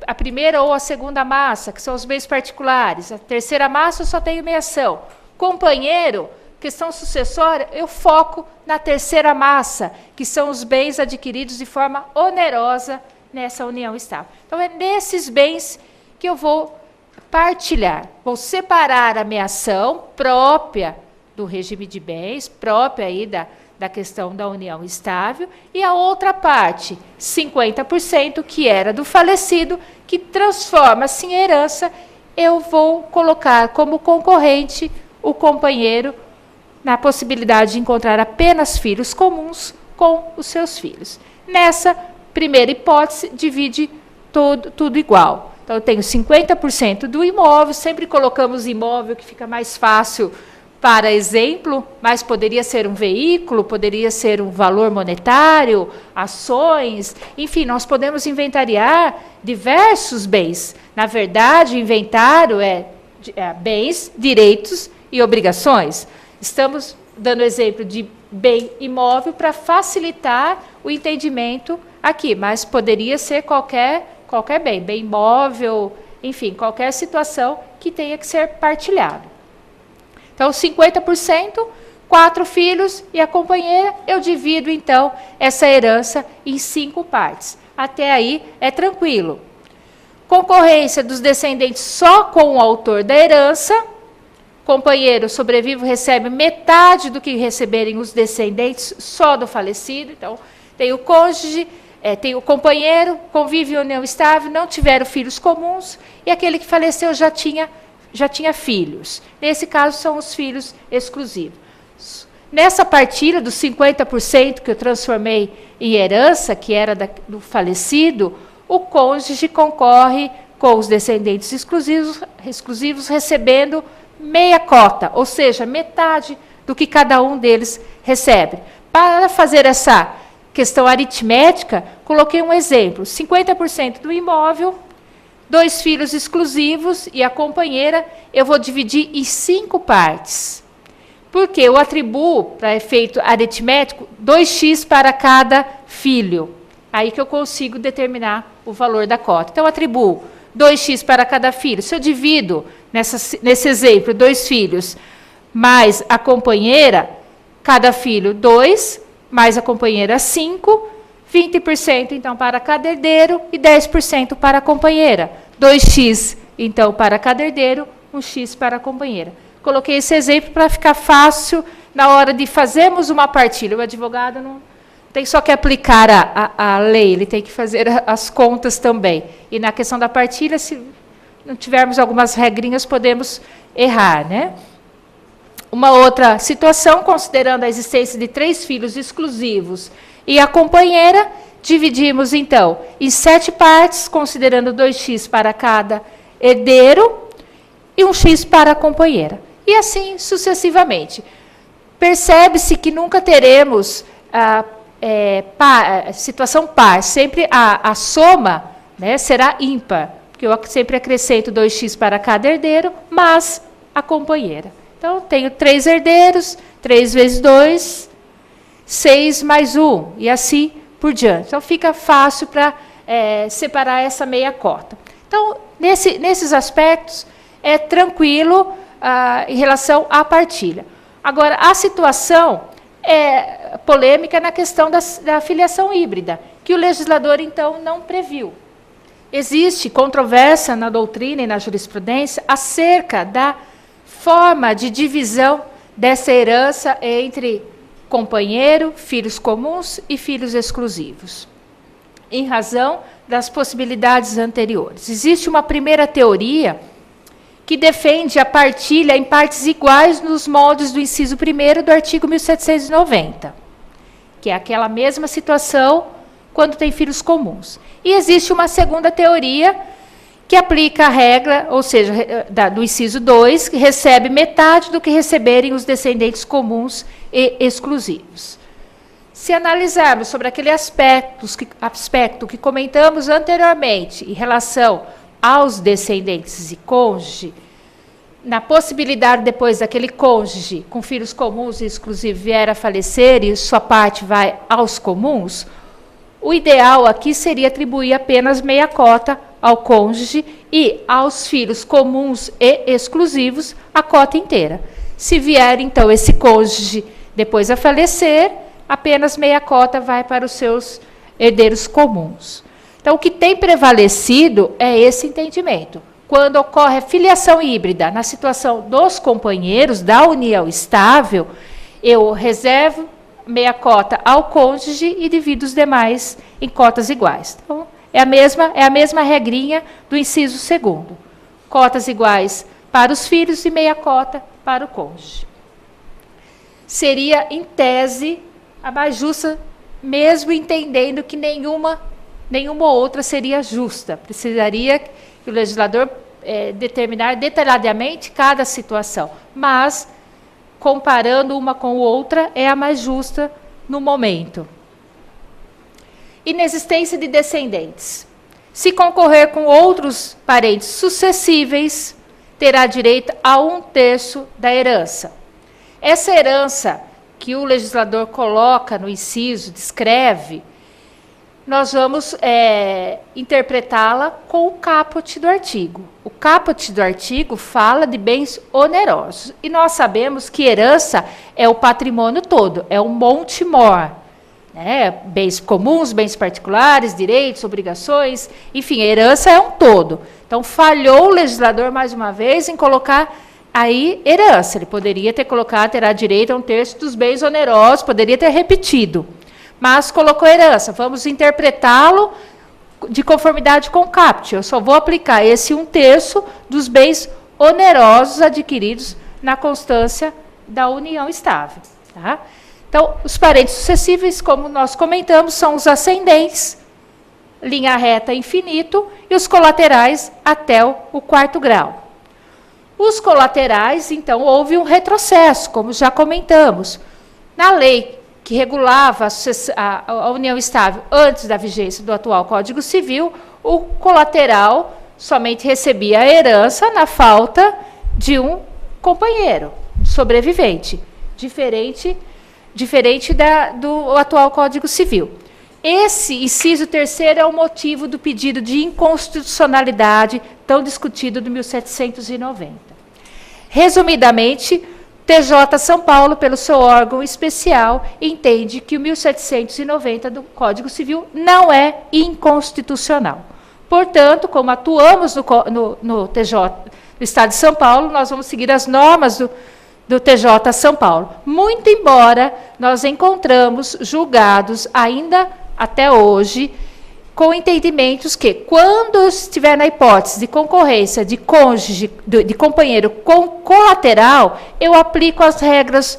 a primeira ou a segunda massa, que são os bens particulares. A terceira massa eu só tenho meação. Companheiro, questão sucessória, eu foco na terceira massa, que são os bens adquiridos de forma onerosa nessa união estável. Então, é nesses bens que eu vou partilhar. Vou separar a meação própria do regime de bens, própria aí da questão da união estável, e a outra parte, 50%, que era do falecido, que transforma-se em herança, eu vou colocar como concorrente o companheiro na possibilidade de encontrar apenas filhos comuns com os seus filhos. Nessa primeira hipótese, divide tudo igual. Então, eu tenho 50% do imóvel, sempre colocamos imóvel que fica mais fácil para exemplo, mas poderia ser um veículo, poderia ser um valor monetário, ações, enfim, nós podemos inventariar diversos bens. Na verdade, inventário é bens, direitos e obrigações. Estamos dando exemplo de bem imóvel para facilitar o entendimento aqui, mas poderia ser qualquer bem imóvel, enfim, qualquer situação que tenha que ser partilhado. Então, 50%, 4 filhos e a companheira, eu divido, então, essa herança em 5 partes. Até aí é tranquilo. Concorrência dos descendentes só com o autor da herança. Companheiro sobrevivo recebe metade do que receberem os descendentes só do falecido. Então, tem o cônjuge, tem o companheiro, convive em união estável, não tiveram filhos comuns, e aquele que faleceu já tinha filhos. Nesse caso, são os filhos exclusivos. Nessa partilha dos 50% que eu transformei em herança, que era do falecido, o cônjuge concorre com os descendentes exclusivos recebendo meia cota, ou seja, metade do que cada um deles recebe. Para fazer essa questão aritmética, coloquei um exemplo: 50% do imóvel, 2 filhos exclusivos e a companheira, eu vou dividir em 5 partes. Porque eu atribuo, para efeito aritmético, 2x para cada filho. Aí que eu consigo determinar o valor da cota. Então, eu atribuo 2x para cada filho. Se eu divido, nesse exemplo, 2 filhos, mais a companheira, cada filho 2, mais a companheira 5, 20% então para cada herdeiro e 10% para a companheira. 2x, então, para cada herdeiro, 1x para a companheira. Coloquei esse exemplo para ficar fácil na hora de fazermos uma partilha. O advogado não tem só que aplicar a lei, ele tem que fazer as contas também. E na questão da partilha, se não tivermos algumas regrinhas, podemos errar, né? Uma outra situação, considerando a existência de 3 filhos exclusivos e a companheira, dividimos, então, em 7 partes, considerando 2x para cada herdeiro e 1x para a companheira. E assim sucessivamente. Percebe-se que nunca teremos situação par, sempre a soma, né, será ímpar, porque eu sempre acrescento 2x para cada herdeiro, mas a companheira. Então, tenho 3 herdeiros, 3 vezes 2, 6 mais 1, e assim por diante. Então, fica fácil para separar essa meia cota. Então, nesses aspectos, é tranquilo em relação à partilha. Agora, a situação é polêmica na questão da filiação híbrida, que o legislador, então, não previu. Existe controvérsia na doutrina e na jurisprudência acerca da forma de divisão dessa herança entre companheiro, filhos comuns e filhos exclusivos, em razão das possibilidades anteriores. Existe uma primeira teoria que defende a partilha em partes iguais nos moldes do inciso 1º do artigo 1790, que é aquela mesma situação quando tem filhos comuns. E existe uma segunda teoria que aplica a regra, ou seja, do inciso 2, que recebe metade do que receberem os descendentes comuns e exclusivos. Se analisarmos sobre aquele aspecto que comentamos anteriormente em relação aos descendentes e cônjuge, na possibilidade depois daquele cônjuge com filhos comuns e exclusivos vier a falecer e sua parte vai aos comuns, o ideal aqui seria atribuir apenas meia cota ao cônjuge e aos filhos comuns e exclusivos a cota inteira. Se vier, então, esse cônjuge depois a falecer, apenas meia cota vai para os seus herdeiros comuns. Então, o que tem prevalecido é esse entendimento. Quando ocorre a filiação híbrida na situação dos companheiros da união estável, eu reservo meia cota ao cônjuge e divido os demais em cotas iguais. Então, é a mesma regrinha do inciso 2º. Cotas iguais para os filhos e meia cota para o cônjuge. Seria, em tese, a mais justa, mesmo entendendo que nenhuma outra seria justa. Precisaria que o legislador determinar detalhadamente cada situação. Mas, comparando uma com outra, é a mais justa no momento. Inexistência de descendentes. Se concorrer com outros parentes sucessíveis, terá direito a 1/3 da herança. Essa herança que o legislador coloca no inciso, descreve, nós vamos interpretá-la com o caput do artigo. O caput do artigo fala de bens onerosos. E nós sabemos que herança é o patrimônio todo, é um monte mor. Né? Bens comuns, bens particulares, direitos, obrigações, enfim, a herança é um todo. Então, falhou o legislador, mais uma vez, em colocar aí herança. Ele poderia ter colocado, terá direito a 1/3 dos bens onerosos, poderia ter repetido. mas colocou herança. Vamos interpretá-lo de conformidade com o caput. Eu só vou aplicar esse 1/3 dos bens onerosos adquiridos na constância da união estável. Tá? Então, os parentes sucessíveis, como nós comentamos, são os ascendentes, linha reta infinito, e os colaterais até o 4º grau. Os colaterais, então, houve um retrocesso, como já comentamos. Na lei que regulava a união estável antes da vigência do atual Código Civil, o colateral somente recebia a herança na falta de um companheiro sobrevivente, diferente do atual Código Civil. Esse inciso 3º é o motivo do pedido de inconstitucionalidade tão discutido do 1790. Resumidamente, TJ São Paulo, pelo seu órgão especial, entende que o 1790 do Código Civil não é inconstitucional. Portanto, como atuamos no TJ do Estado de São Paulo, nós vamos seguir as normas do TJ São Paulo. Muito embora nós encontramos julgados ainda até hoje com entendimentos que, quando estiver na hipótese de concorrência de cônjuge, de companheiro com colateral, eu aplico as regras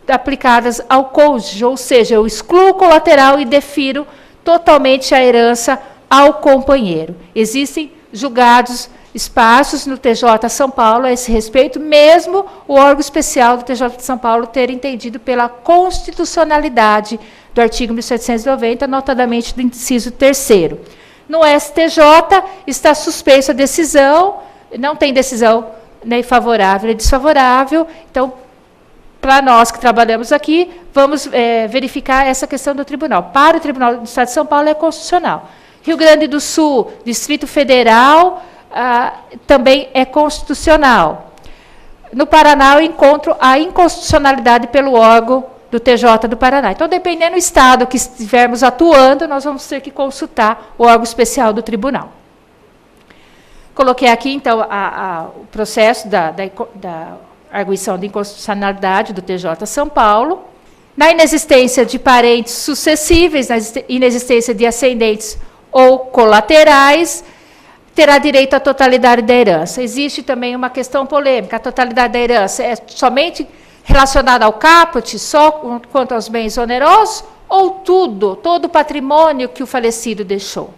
aplicadas ao cônjuge, ou seja, eu excluo o colateral e defiro totalmente a herança ao companheiro. Existem julgados espaços no TJ São Paulo a esse respeito, mesmo o órgão especial do TJ de São Paulo ter entendido pela constitucionalidade do artigo 1790, notadamente do inciso 3º. No STJ está suspensa a decisão, não tem decisão nem favorável nem desfavorável, então, para nós que trabalhamos aqui, vamos verificar essa questão do tribunal. Para o Tribunal do Estado de São Paulo é constitucional. Rio Grande do Sul, Distrito Federal, também é constitucional. No Paraná, eu encontro a inconstitucionalidade pelo órgão do TJ do Paraná. Então, dependendo do estado que estivermos atuando, nós vamos ter que consultar o órgão especial do tribunal. Coloquei aqui, então, o processo da arguição de inconstitucionalidade do TJ São Paulo. Na inexistência de parentes sucessíveis, na inexistência de ascendentes ou colaterais, terá direito à totalidade da herança. Existe também uma questão polêmica. A totalidade da herança é somente relacionada ao caput, só quanto aos bens onerosos, ou todo o patrimônio que o falecido deixou?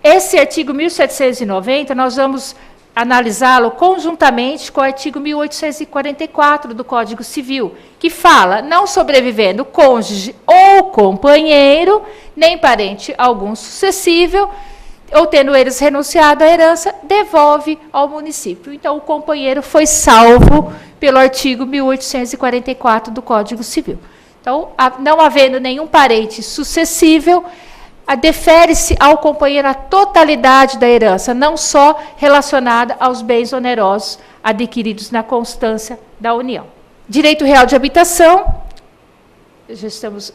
Esse artigo 1790, nós vamos analisá-lo conjuntamente com o artigo 1844 do Código Civil, que fala, não sobrevivendo cônjuge ou companheiro, nem parente algum sucessível, ou tendo eles renunciado à herança, devolve ao município. Então, o companheiro foi salvo pelo artigo 1844 do Código Civil. Então, não havendo nenhum parente sucessível, defere-se ao companheiro a totalidade da herança, não só relacionada aos bens onerosos adquiridos na constância da união. Direito real de habitação, já estamos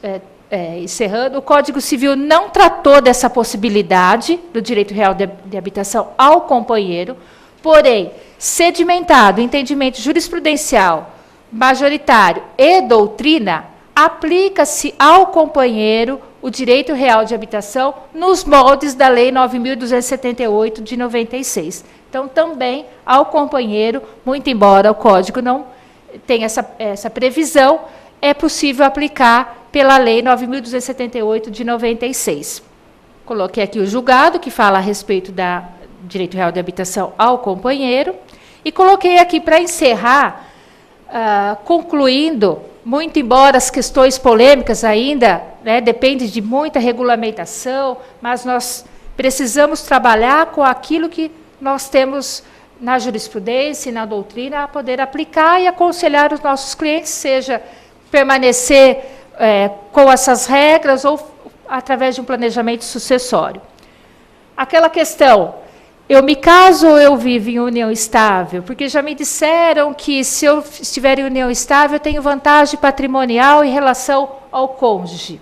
encerrando, o Código Civil não tratou dessa possibilidade do direito real de habitação ao companheiro, porém, sedimentado, entendimento jurisprudencial, majoritário e doutrina, aplica-se ao companheiro o direito real de habitação nos moldes da Lei 9.278 de 96. Então, também ao companheiro, muito embora o Código não tenha essa previsão, é possível aplicar pela Lei 9.278 de 96. Coloquei aqui o julgado, que fala a respeito do direito real de habitação ao companheiro, e coloquei aqui para encerrar, concluindo, muito embora as questões polêmicas ainda, dependem de muita regulamentação, mas nós precisamos trabalhar com aquilo que nós temos na jurisprudência e na doutrina, a poder aplicar e aconselhar os nossos clientes, seja permanecer com essas regras ou através de um planejamento sucessório. Aquela questão, eu me caso ou eu vivo em união estável? Porque já me disseram que se eu estiver em união estável, eu tenho vantagem patrimonial em relação ao cônjuge.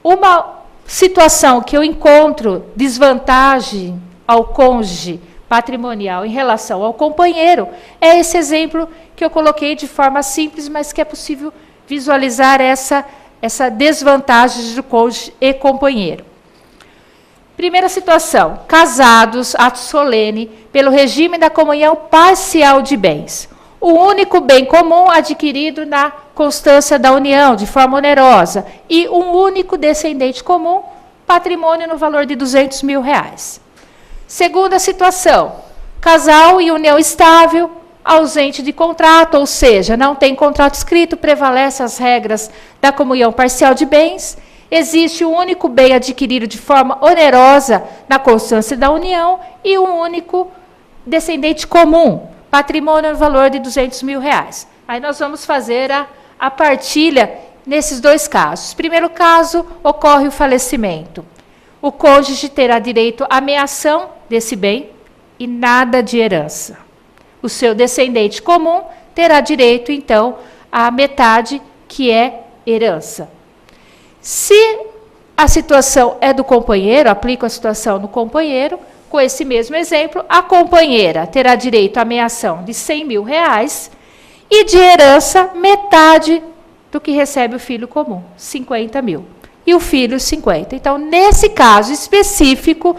Uma situação que eu encontro desvantagem ao cônjuge patrimonial em relação ao companheiro é esse exemplo que eu coloquei de forma simples, mas que é possível visualizar essa essa desvantagem do cônjuge e companheiro. Primeira situação, casados, ato solene, pelo regime da comunhão parcial de bens. O único bem comum adquirido na constância da união, de forma onerosa, e um único descendente comum, patrimônio no valor de R$200 mil. Segunda situação, casal e união estável, ausente de contrato, ou seja, não tem contrato escrito, prevalecem as regras da comunhão parcial de bens, existe um único bem adquirido de forma onerosa na constância da união e um único descendente comum, patrimônio no valor de R$200 mil. Aí nós vamos fazer a partilha nesses dois casos. Primeiro caso, ocorre o falecimento. O cônjuge terá direito à meação desse bem e nada de herança. O seu descendente comum terá direito, então, à metade, que é herança. Se a situação é do companheiro, aplico a situação no companheiro, com esse mesmo exemplo, a companheira terá direito à meação de R$100 mil e de herança, metade do que recebe o filho comum, 50 mil. E o filho, 50. Então, nesse caso específico,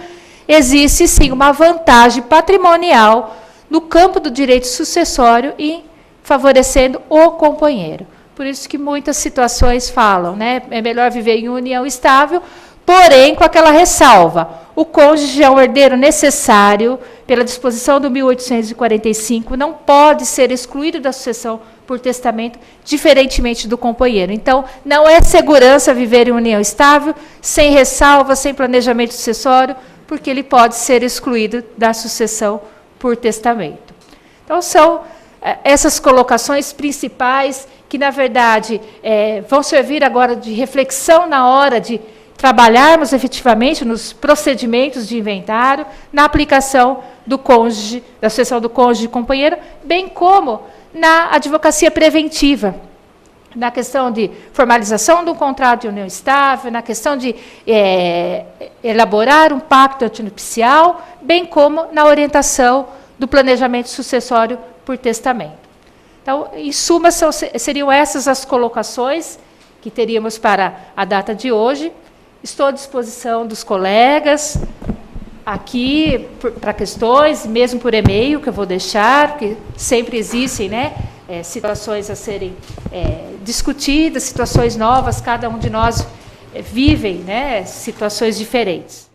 existe sim uma vantagem patrimonial no campo do direito sucessório e favorecendo o companheiro. Por isso que muitas situações falam, né? É melhor viver em união estável, porém com aquela ressalva. O cônjuge é um herdeiro necessário, pela disposição do 1845, não pode ser excluído da sucessão por testamento, diferentemente do companheiro. Então, não é segurança viver em união estável, sem ressalva, sem planejamento sucessório, porque ele pode ser excluído da sucessão por testamento. Então, são essas colocações principais que, na verdade, vão servir agora de reflexão na hora de trabalharmos efetivamente nos procedimentos de inventário, na aplicação do cônjuge, da sucessão do cônjuge e companheiro, bem como na advocacia preventiva, na questão de formalização do contrato de união estável, na questão de elaborar um pacto antinupcial, bem como na orientação do planejamento sucessório por testamento. Então, em suma, seriam essas as colocações que teríamos para a data de hoje. Estou à disposição dos colegas aqui para questões, mesmo por e-mail, que eu vou deixar, porque sempre existem, né, situações a serem discutidas, situações novas, cada um de nós vivem, né, situações diferentes.